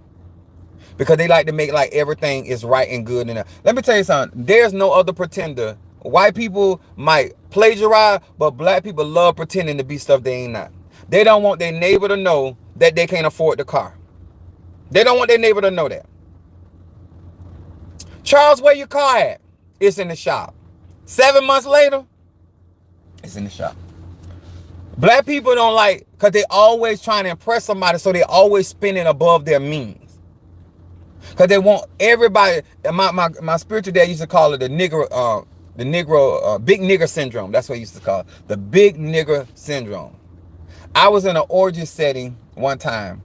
because they like to make like everything is right and good. And let me tell you something. There's no other pretender. White people might plagiarize, but black people love pretending to be stuff they ain't not. They don't want their neighbor to know that they can't afford the car. They don't want their neighbor to know that. Charles, where your car at? It's in the shop. 7 months later, it's in the shop. Black people don't like, because they always trying to impress somebody, so they always spending above their means. Because they want everybody. My spiritual dad used to call it the Negro, big nigger syndrome. That's what he used to call it, the big nigger syndrome. I was in an orgy setting one time.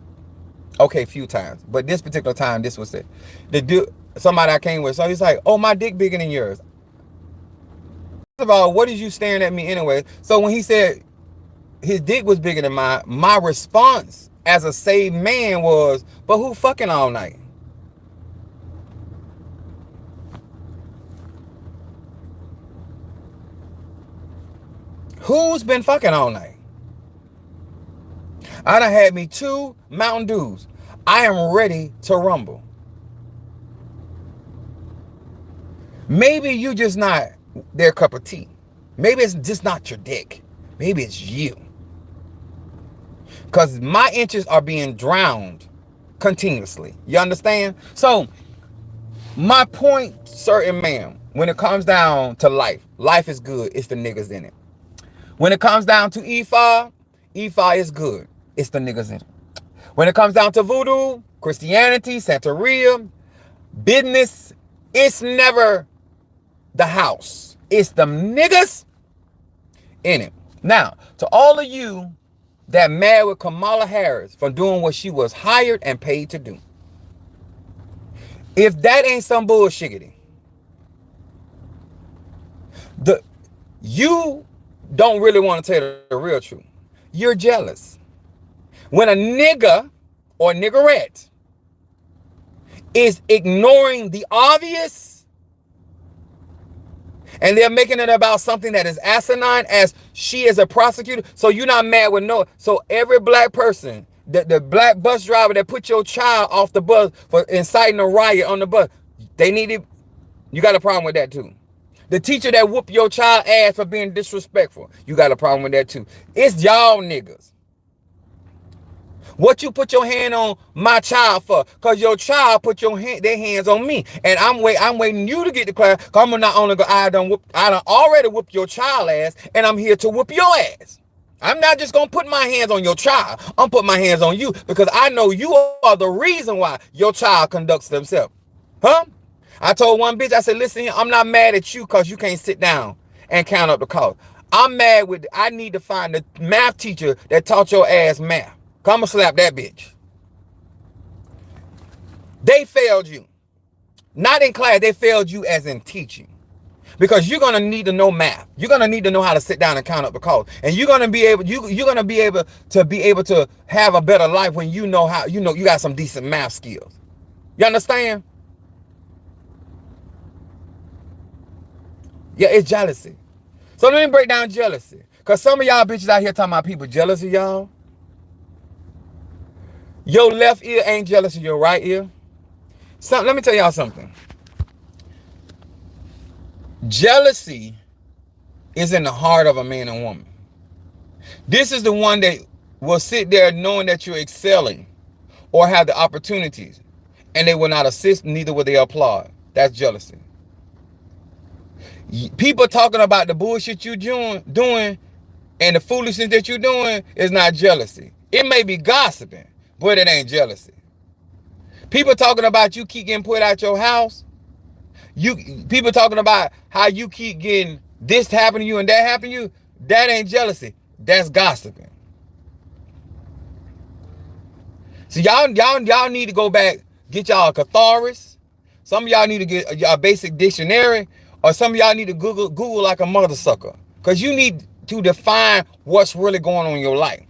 Okay, a few times, but this particular time, this was it. The dude, somebody I came with, so he's like, "Oh, my dick bigger than yours." First of all, what is you staring at me anyway? So when he said his dick was bigger than mine, my response as a saved man was, "But who fucking all night?" Who's been fucking all night? I done had me 2 Mountain Dews. I am ready to rumble. Maybe you just not their cup of tea. Maybe it's just not your dick. Maybe it's you. Because my interests are being drowned continuously. You understand? So, my point, sir and ma'am, when it comes down to life, life is good. It's the niggas in it. When it comes down to Ifa is good. It's the niggas in it. When it comes down to voodoo, Christianity, Santeria, business, it's never the house. It's the niggas in it. Now, to all of you that mad with Kamala Harris for doing what she was hired and paid to do, if that ain't some bullshiggity, you don't really want to tell the real truth. You're jealous. When a nigga or niggerette is ignoring the obvious and they're making it about something that is asinine, as she is a prosecutor, so you're not mad with no. So every black person, the black bus driver that put your child off the bus for inciting a riot on the bus, you got a problem with that too. The teacher that whooped your child ass for being disrespectful, you got a problem with that too. It's y'all niggas. What you put your hand on my child for? Because your child put their hands on me. And I'm waiting you to get the class. Because I'm not only go, I done already whooped your child ass, and I'm here to whoop your ass. I'm not just going to put my hands on your child. I'm putting my hands on you because I know you are the reason why your child conducts themselves. Huh? I told one bitch, I said, listen, I'm not mad at you because you can't sit down and count up the cost. I'm mad with, I need to find the math teacher that taught your ass math. Come and slap that bitch. They failed you. Not in class, they failed you as in teaching. Because you're gonna need to know math. You're gonna need to know how to sit down and count up the cost. And you're gonna be able, you're gonna be able to have a better life when you know how, you got some decent math skills. You understand? Yeah, it's jealousy. So let me break down jealousy. Because some of y'all bitches out here talking about people jealous of y'all. Your left ear ain't jealous of your right ear. So let me tell y'all something. Jealousy is in the heart of a man and woman. This is the one that will sit there knowing that you're excelling or have the opportunities, and they will not assist, neither will they applaud. That's jealousy. People talking about the bullshit you doing and the foolishness that you're doing is not jealousy. It may be gossiping, but it ain't jealousy. People talking about you keep getting put out your house. People talking about how you keep getting this happen to you and that happen to you. That ain't jealousy. That's gossiping. So y'all need to go back, get y'all a thesaurus. Some of y'all need to get a basic dictionary, or some of y'all need to Google like a mother sucker. Because you need to define what's really going on in your life.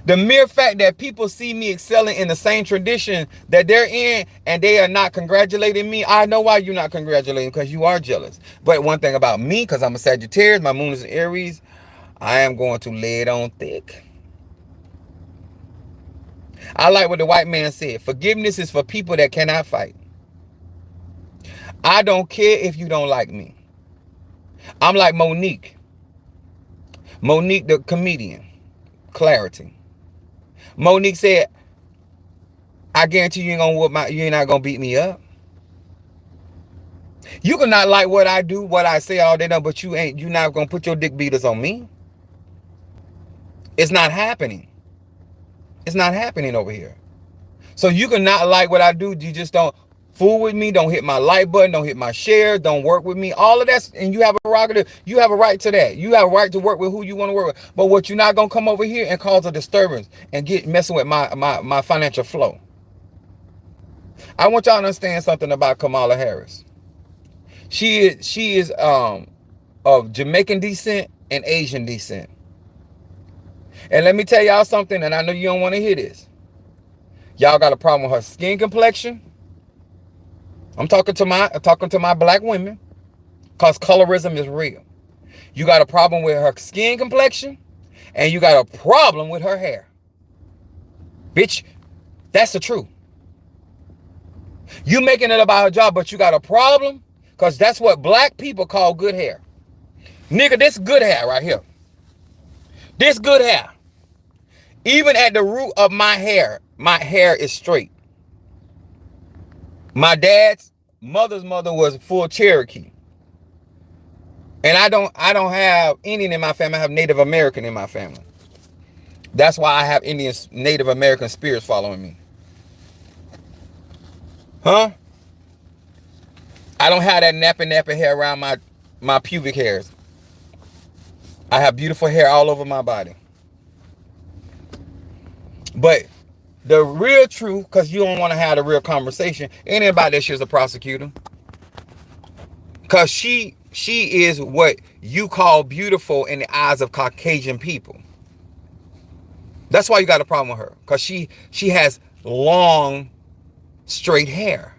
The mere fact that people see me excelling in the same tradition that they're in and they are not congratulating me, I know why you're not congratulating, because you are jealous. But one thing about me, because I'm a Sagittarius, my moon is in Aries, I am going to lay it on thick. I like what the white man said. Forgiveness is for people that cannot fight. I don't care if you don't like me. I'm like Monique. Monique the comedian. Clarity. Monique said, I guarantee you you're not gonna beat me up. You can not like what I do, what I say all day long, but you're not gonna put your dick beaters on me. It's not happening. It's not happening over here. So you can not like what I do, you just don't fool with me, don't hit my like button, don't hit my share, don't work with me. All of that, and you have a prerogative, you have a right to that. You have a right to work with who you want to work with. But what you're not gonna come over here and cause a disturbance and get messing with my financial flow. I want y'all to understand something about Kamala Harris. She is of Jamaican descent and Asian descent. And let me tell y'all something, and I know you don't want to hear this. Y'all got a problem with her skin complexion. I'm talking to my black women, because colorism is real. You got a problem with her skin complexion, and you got a problem with her hair. Bitch, that's the truth. You making it about her job, but you got a problem, because that's what black people call good hair. Nigga, this good hair right here. This good hair. Even at the root of my hair is straight. My dad's mother's mother was full Cherokee. And I don't have Indian in my family. I have Native American in my family. That's why I have Indian, Native American spirits following me. Huh? I don't have that nappy hair around my pubic hairs. I have beautiful hair all over my body. But the real truth, because you don't want to have the real conversation, ain't about that she's a prosecutor. Because she is what you call beautiful in the eyes of Caucasian people. That's why you got a problem with her. Because she has long, straight hair.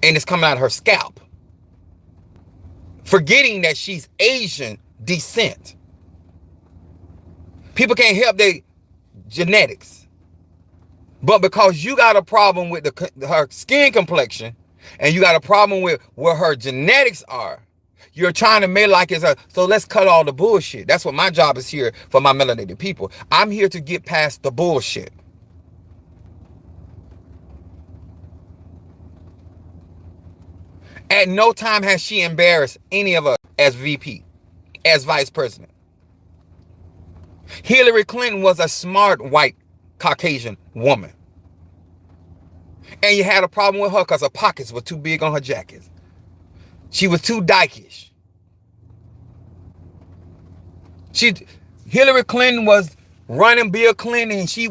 And it's coming out of her scalp. Forgetting that she's Asian descent. People can't help their genetics. But because you got a problem with her skin complexion, and you got a problem with where her genetics are, you're trying to make like it's so let's cut all the bullshit. That's what my job is here for my melanated people. I'm here to get past the bullshit. At no time has she embarrassed any of us as VP, as vice president. Hillary Clinton was a smart white Caucasian woman. And you had a problem with her because her pockets were too big on her jackets. She was too dykish. Hillary Clinton was running Bill Clinton, and she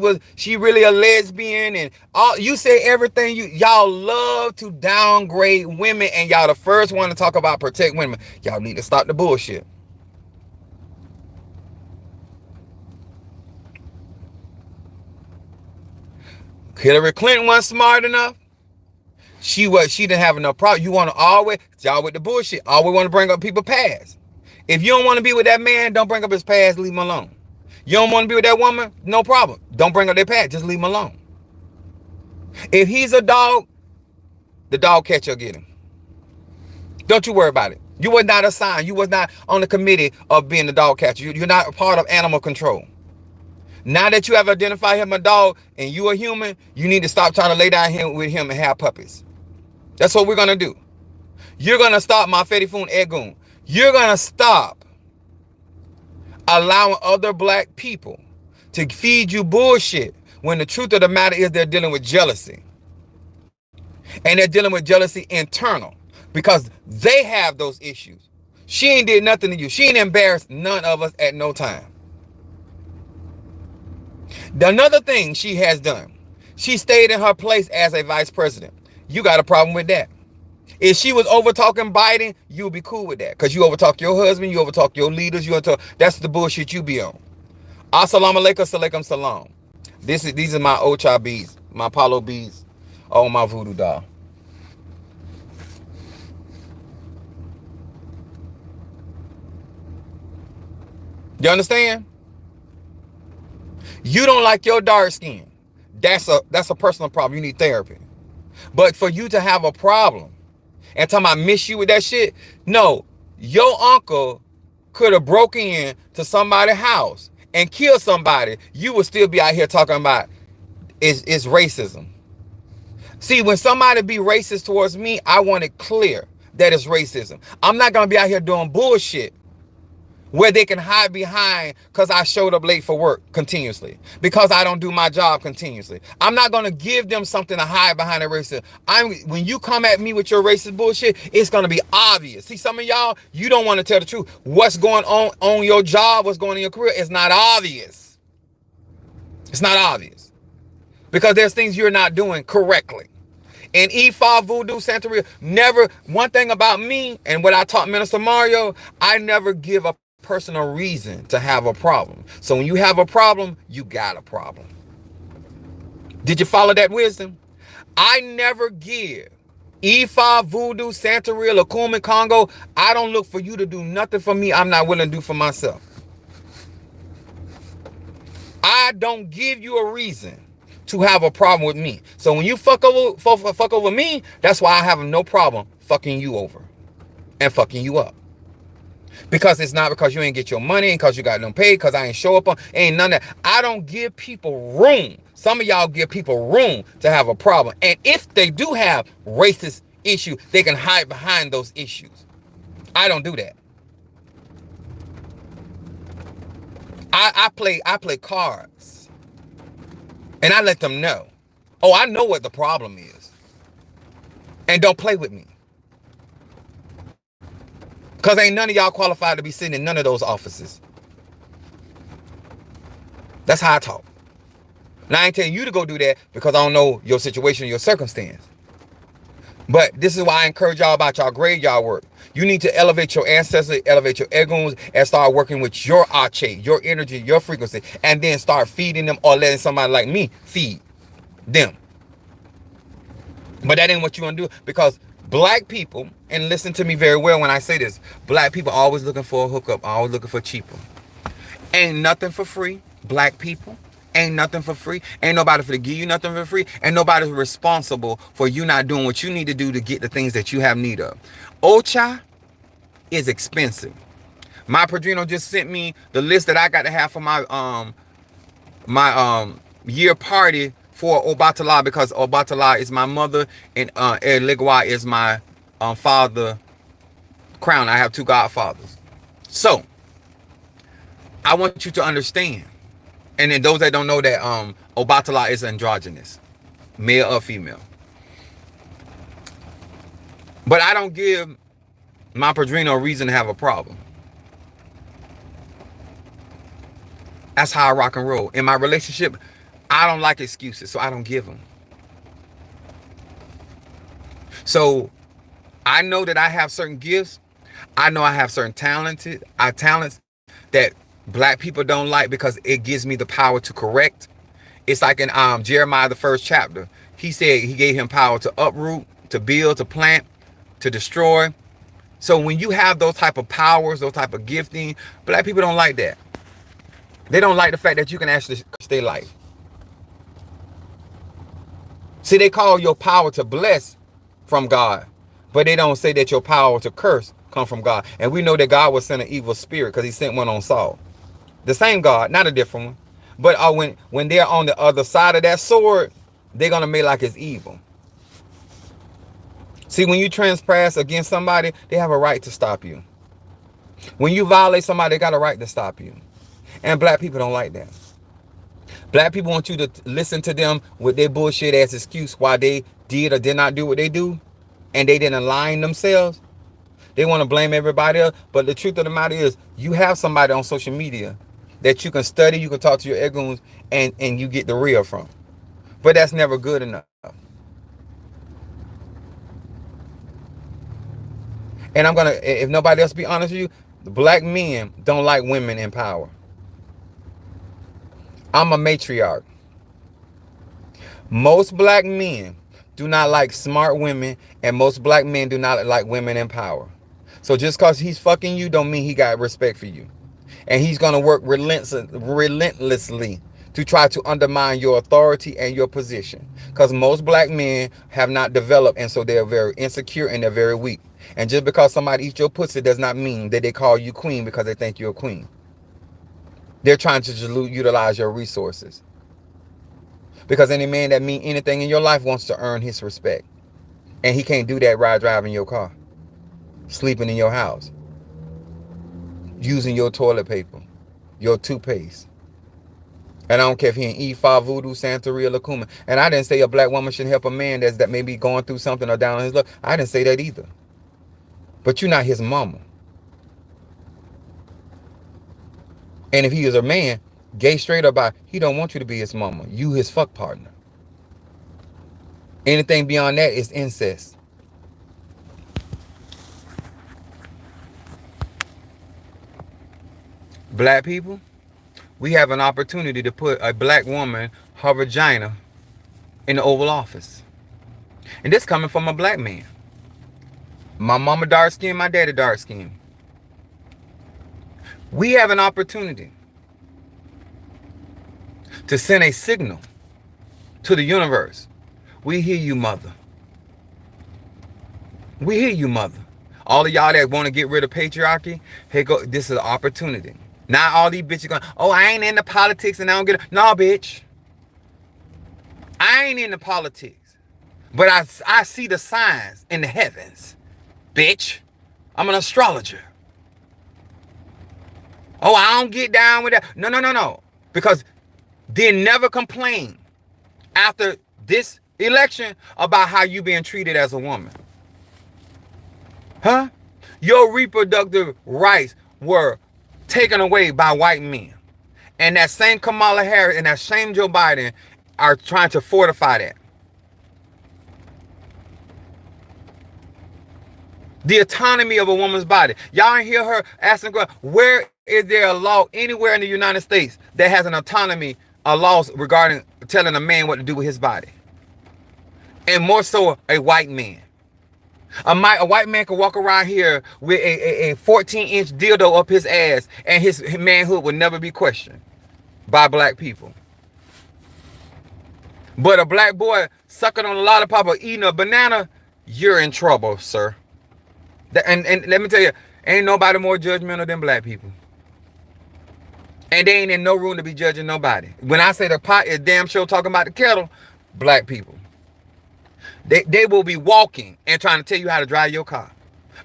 really a lesbian, and all you say everything. Y'all love to downgrade women, and y'all the first one to talk about protect women. Y'all need to stop the bullshit. Hillary Clinton wasn't smart enough. She didn't have enough problem. You want to always, y'all with the bullshit, always want to bring up people's past. If you don't want to be with that man, don't bring up his past, leave him alone. You don't want to be with that woman, no problem. Don't bring up their past, just leave him alone. If he's a dog, the dog catcher will get him. Don't you worry about it. You was not assigned. You was not on the committee of being the dog catcher. You're not a part of animal control. Now that you have identified him a dog and you a human, you need to stop trying to lay down with him and have puppies. That's what we're going to do. You're going to stop my Fetty Egun. You're going to stop allowing other black people to feed you bullshit when the truth of the matter is they're dealing with jealousy. And they're dealing with jealousy internal because they have those issues. She ain't did nothing to you. She ain't embarrassed none of us at no time. Another thing she has done, she stayed in her place as a vice president. You got a problem with that. If she was over talking Biden, you'll be cool with that. Because you over talk your husband, you over talk your leaders, that's the bullshit you be on. Assalamu alaikum, salaikum salam. These are my Ocha beads, my Apollo beads on my voodoo doll. You understand? You don't like your dark skin. That's a personal problem. You need therapy. But for you to have a problem and talking about miss you with that shit, no, your uncle could have broken in to somebody's house and killed somebody. You would still be out here talking about it's racism. See, when somebody be racist towards me, I want it clear that it's racism. I'm not gonna be out here doing bullshit where they can hide behind because I showed up late for work continuously, because I don't do my job continuously. I'm not going to give them something to hide behind their racism. When you come at me with your racist bullshit, it's going to be obvious. See, some of y'all, you don't want to tell the truth. What's going on your job, what's going on in your career is not obvious. It's not obvious because there's things you're not doing correctly. And Ifa, Voodoo, Santeria, never, one thing about me and what I taught Minister Mario, I never give a personal reason to have a problem. So when you have a problem, you got a problem. Did you follow that wisdom? I never give Ifa, Voodoo, Santeria, Lakumi, Congo. I don't look for you to do nothing for me I'm not willing to do for myself. I don't give you a reason to have a problem with me. So when you fuck over me, that's why I have no problem fucking you over and fucking you up. Because it's not because you ain't get your money and because you got no pay, because I ain't show up on, ain't none of that. I don't give people room. Some of y'all give people room to have a problem. And if they do have racist issues, they can hide behind those issues. I don't do that. I play cards. And I let them know. Oh, I know what the problem is. And don't play with me. Because ain't none of y'all qualified to be sitting in none of those offices. That's how I talk. Now, I ain't telling you to go do that because I don't know your situation, your circumstance. But this is why I encourage y'all about y'all graveyard work. You need to elevate your ancestors, elevate your egoons, and start working with your ache, your energy, your frequency, and then start feeding them or letting somebody like me feed them. But that ain't what you want to do, because black people, and listen to me very well when I say this, black people always looking for a hookup, always looking for cheaper. Ain't nothing for free, black people. Ain't nothing for free. Ain't nobody for to give you nothing for free. And nobody's responsible for you not doing what you need to do to get the things that you have need of. Ocha is expensive. My Padrino just sent me the list that I got to have for my year party for Obatala, because Obatala is my mother and Eligwa is my father crown. I have two godfathers. So I want you to understand. And then those that don't know that Obatala is androgynous, male or female. But I don't give my Padrino a reason to have a problem. That's how I rock and roll. In my relationship, I don't like excuses, so I don't give them. So I know that I have certain gifts. I know I have certain talents that black people don't like because it gives me the power to correct. It's like in Jeremiah, the 1st chapter. He said he gave him power to uproot, to build, to plant, to destroy. So when you have those type of powers, those type of gifting, black people don't like that. They don't like the fact that you can actually curse their life. See, they call your power to bless from God, but they don't say that your power to curse come from God. And we know that God will send an evil spirit because he sent one on Saul. The same God, not a different one. But when they're on the other side of that sword, they're going to make like it's evil. See, when you transgress against somebody, they have a right to stop you. When you violate somebody, they got a right to stop you. And black people don't like that. Black people want you to listen to them with their bullshit ass excuse why they did or did not do what they do, and they didn't align themselves. They want to blame everybody else. But the truth of the matter is, you have somebody on social media that you can study, you can talk to your egoons, and you get the real from. But that's never good enough. And I'm gonna, if nobody else be honest with you, the black men don't like women in power. I'm a matriarch. Most black men do not like smart women, and most black men do not like women in power. So just because he's fucking you don't mean he got respect for you. And he's going to work relentlessly to try to undermine your authority and your position. Because most black men have not developed, and so they're very insecure and they're very weak. And just because somebody eats your pussy does not mean that they call you queen because they think you're a queen. They're trying to utilize your resources. Because any man that means anything in your life wants to earn his respect. And he can't do that while driving your car, sleeping in your house, using your toilet paper, your toothpaste. And I don't care if he ain't E5, Voodoo, Santeria, Lacuma. And I didn't say a black woman should help a man that may be going through something or down on his luck. I didn't say that either. But you're not his mama. And if he is a man, gay, straight up, he don't want you to be his mama. You his fuck partner. Anything beyond that is incest. Black people, we have an opportunity to put a black woman, her vagina, in the Oval Office. And this coming from a black man. My mama dark skin, my daddy dark skin. We have an opportunity to send a signal to the universe. We hear you, mother. We hear you, mother. All of y'all that want to get rid of patriarchy, here go. This is an opportunity. Now all these bitches going, oh, I ain't into politics and I don't get it. No, bitch. I ain't into politics. But I see the signs in the heavens. Bitch. I'm an astrologer. Oh, I don't get down with that. No. Because they never complain after this election about how you being treated as a woman. Huh? Your reproductive rights were taken away by white men. And that same Kamala Harris and that same Joe Biden are trying to fortify that. The autonomy of a woman's body. Y'all ain't hear her asking, where is there a law anywhere in the United States that has an autonomy, a law regarding telling a man what to do with his body? And more so a white man. A white man can walk around here with a 14-inch dildo up his ass and his manhood would never be questioned by black people. But a black boy sucking on a lollipop or eating a banana, you're in trouble, sir. And let me tell you, ain't nobody more judgmental than black people. And they ain't in no room to be judging nobody. When I say the pot is damn sure talking about the kettle, black people. They will be walking and trying to tell you how to drive your car.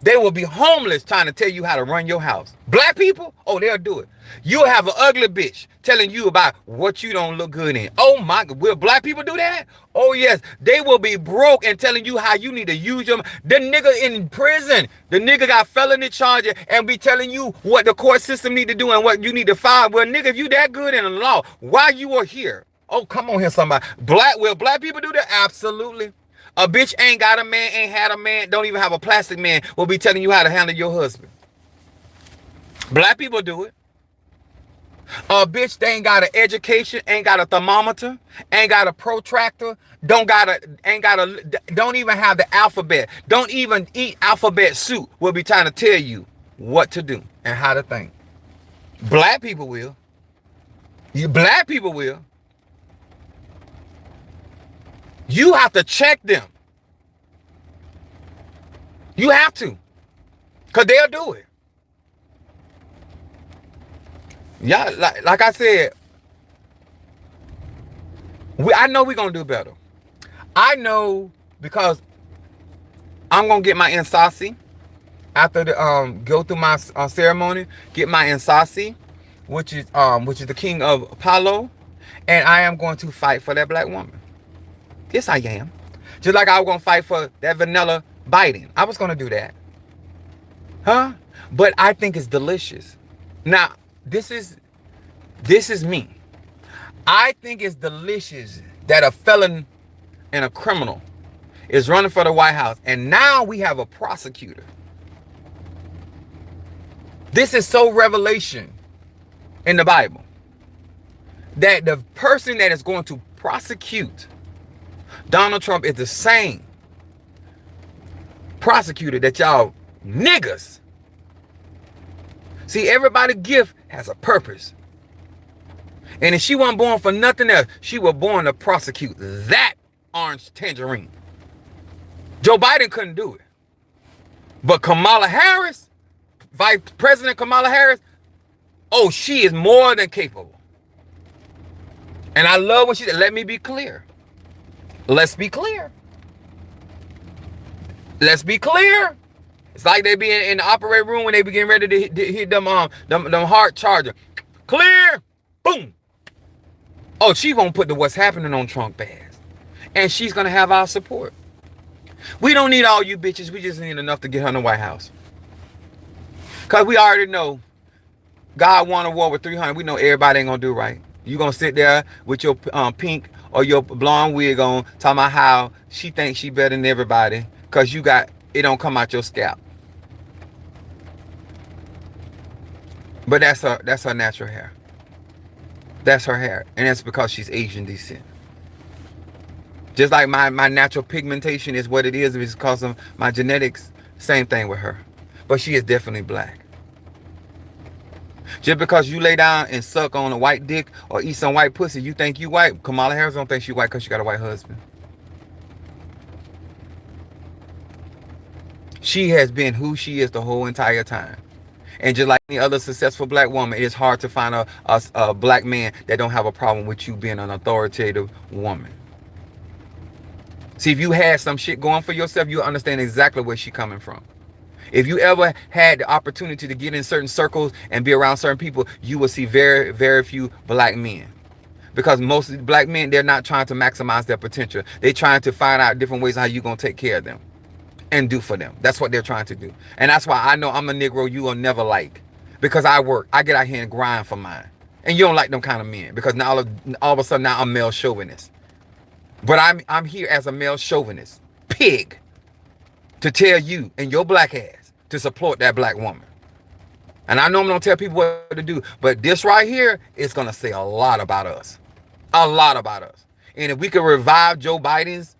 They will be homeless trying to tell you how to run your house. Black people, oh, they'll do it. You'll have an ugly bitch telling you about what you don't look good in. Oh my God, will black people do that? Oh yes, they will be broke and telling you how you need to use them. The nigga in prison, the nigga got felony charges and be telling you what the court system need to do and what you need to file. Well, nigga, if you that good in the law, why you are here? Oh, come on here, somebody. Will black people do that? Absolutely. A bitch ain't got a man, ain't had a man, don't even have a plastic man, will be telling you how to handle your husband. Black people do it. A bitch, they ain't got an education, ain't got a thermometer, ain't got a protractor, don't even have the alphabet, don't even eat alphabet soup, will be trying to tell you what to do and how to think. Black people will. Black people will. You have to check them. You have to. Because they'll do it. Yeah, like I said, I know we're going to do better. I know because I'm going to get my insasi after the go through my ceremony, get my insasi, which is the king of Apollo, and I am going to fight for that black woman. Yes, I am. Just like I was going to fight for that vanilla Biden. I was going to do that. Huh? But I think it's delicious. Now, this is me. I think it's delicious that a felon and a criminal is running for the White House. And now we have a prosecutor. This is so revelation in the Bible. That the person that is going to prosecute Donald Trump is the same prosecutor that y'all niggas. See, everybody's gift has a purpose. And if she wasn't born for nothing else, she was born to prosecute that orange tangerine. Joe Biden couldn't do it. But Kamala Harris, Vice President Kamala Harris, oh, she is more than capable. And I love what she said. Let me be clear. Let's be clear. Let's be clear. It's like they be in the operating room when they be getting ready to hit them heart charger. Clear. Boom. Oh, she won't put the what's happening on Trump ass. And she's going to have our support. We don't need all you bitches. We just need enough to get her in the White House. Because we already know God won a war with 300. We know everybody ain't going to do right. You going to sit there with your pink or your blonde wig on talking about how she thinks she better than everybody because it don't come out your scalp. But that's her natural hair. That's her hair. And that's because she's Asian descent. Just like my natural pigmentation is what it is because of my genetics. Same thing with her. But she is definitely black. Just because you lay down and suck on a white dick or eat some white pussy, you think you white. Kamala Harris don't think she white because she got a white husband. She has been who she is the whole entire time. And just like any other successful black woman, it is hard to find a black man that don't have a problem with you being an authoritative woman. See, if you had some shit going for yourself, you understand exactly where she's coming from. If you ever had the opportunity to get in certain circles and be around certain people, you will see very, very few black men. Because most black men, they're not trying to maximize their potential. They're trying to find out different ways how you're going to take care of them and do for them. That's what they're trying to do. And that's why I know I'm a Negro you will never like. Because I work. I get out here and grind for mine. And you don't like them kind of men. Because now all of a sudden now I'm male chauvinist. But I'm here as a male chauvinist. Pig. To tell you and your black ass to support that black woman. And I normally don't tell people what to do, but this right here is going to say a lot about us. A lot about us. And if we could revive Joe Biden's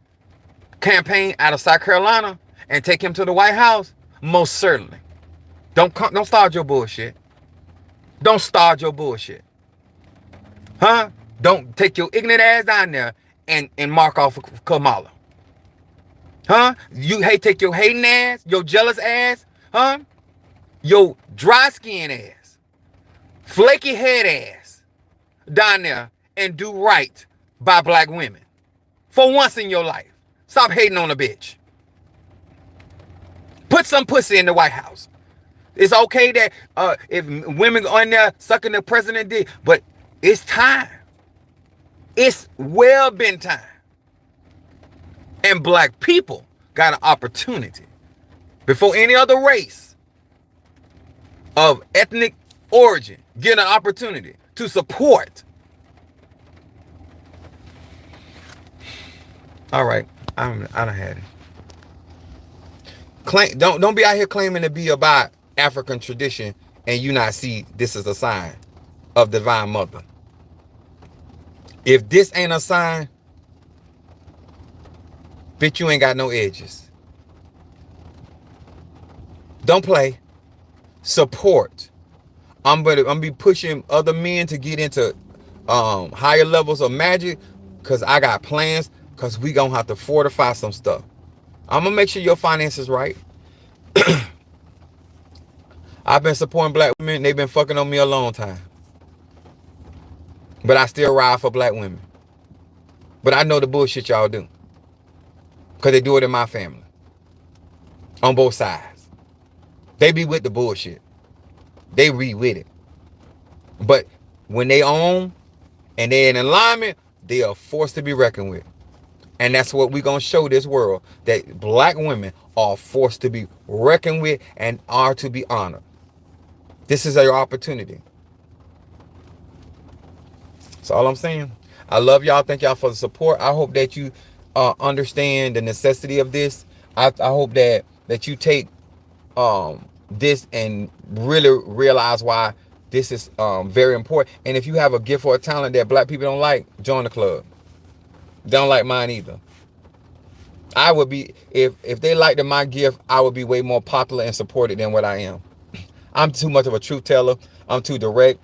campaign out of South Carolina and take him to the White House, most certainly. Don't start your bullshit. Don't start your bullshit. Huh? Don't take your ignorant ass down there and mark off Kamala. Huh? You take your hating ass, your jealous ass, huh? Your dry skin ass, flaky head ass down there and do right by black women. For once in your life. Stop hating on a bitch. Put some pussy in the White House. It's okay that if women on there sucking the president dick, but it's time. It's well been time. And black people got an opportunity before any other race of ethnic origin get an opportunity to support. All right, I done had it. Don't be out here claiming to be about African tradition and you not see this is a sign of divine mother. If this ain't a sign, bitch, you ain't got no edges. Don't play. Support. I'm gonna be pushing other men to get into higher levels of magic, because I got plans, because we gonna have to fortify some stuff. I'm gonna make sure your finances right. I've been supporting black women. They've been fucking on me a long time. But I still ride for black women. But I know the bullshit y'all do. Because they do it in my family. On both sides. They be with the bullshit. They read with it. But when they own and they're in alignment, they are forced to be reckoned with. And that's what we're going to show this world. That black women are forced to be reckoned with and are to be honored. This is your opportunity. That's all I'm saying. I love y'all. Thank y'all for the support. I hope that you understand the necessity of this. I hope that you take this and really realize why this is very important. And if you have a gift or a talent that black people don't like, join the club. They don't like mine either. I would be, if they liked my gift, I would be way more popular and supported than what I am. I'm too much of a truth teller. I'm too direct.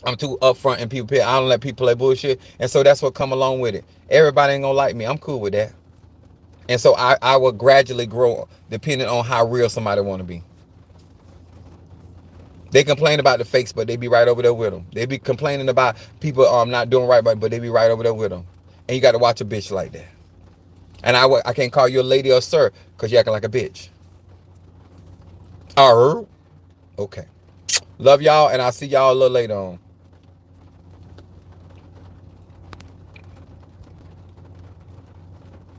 I'm too upfront and people. I don't let people play bullshit. And so that's what come along with it. Everybody ain't gonna like me. I'm cool with that. And so I will gradually grow depending on how real somebody want to be. They complain about the fakes, but they be right over there with them. They be complaining about people not doing right, but they be right over there with them. And you got to watch a bitch like that. And I can't call you a lady or sir because you acting like a bitch. Okay. Love y'all, and I'll see y'all a little later on.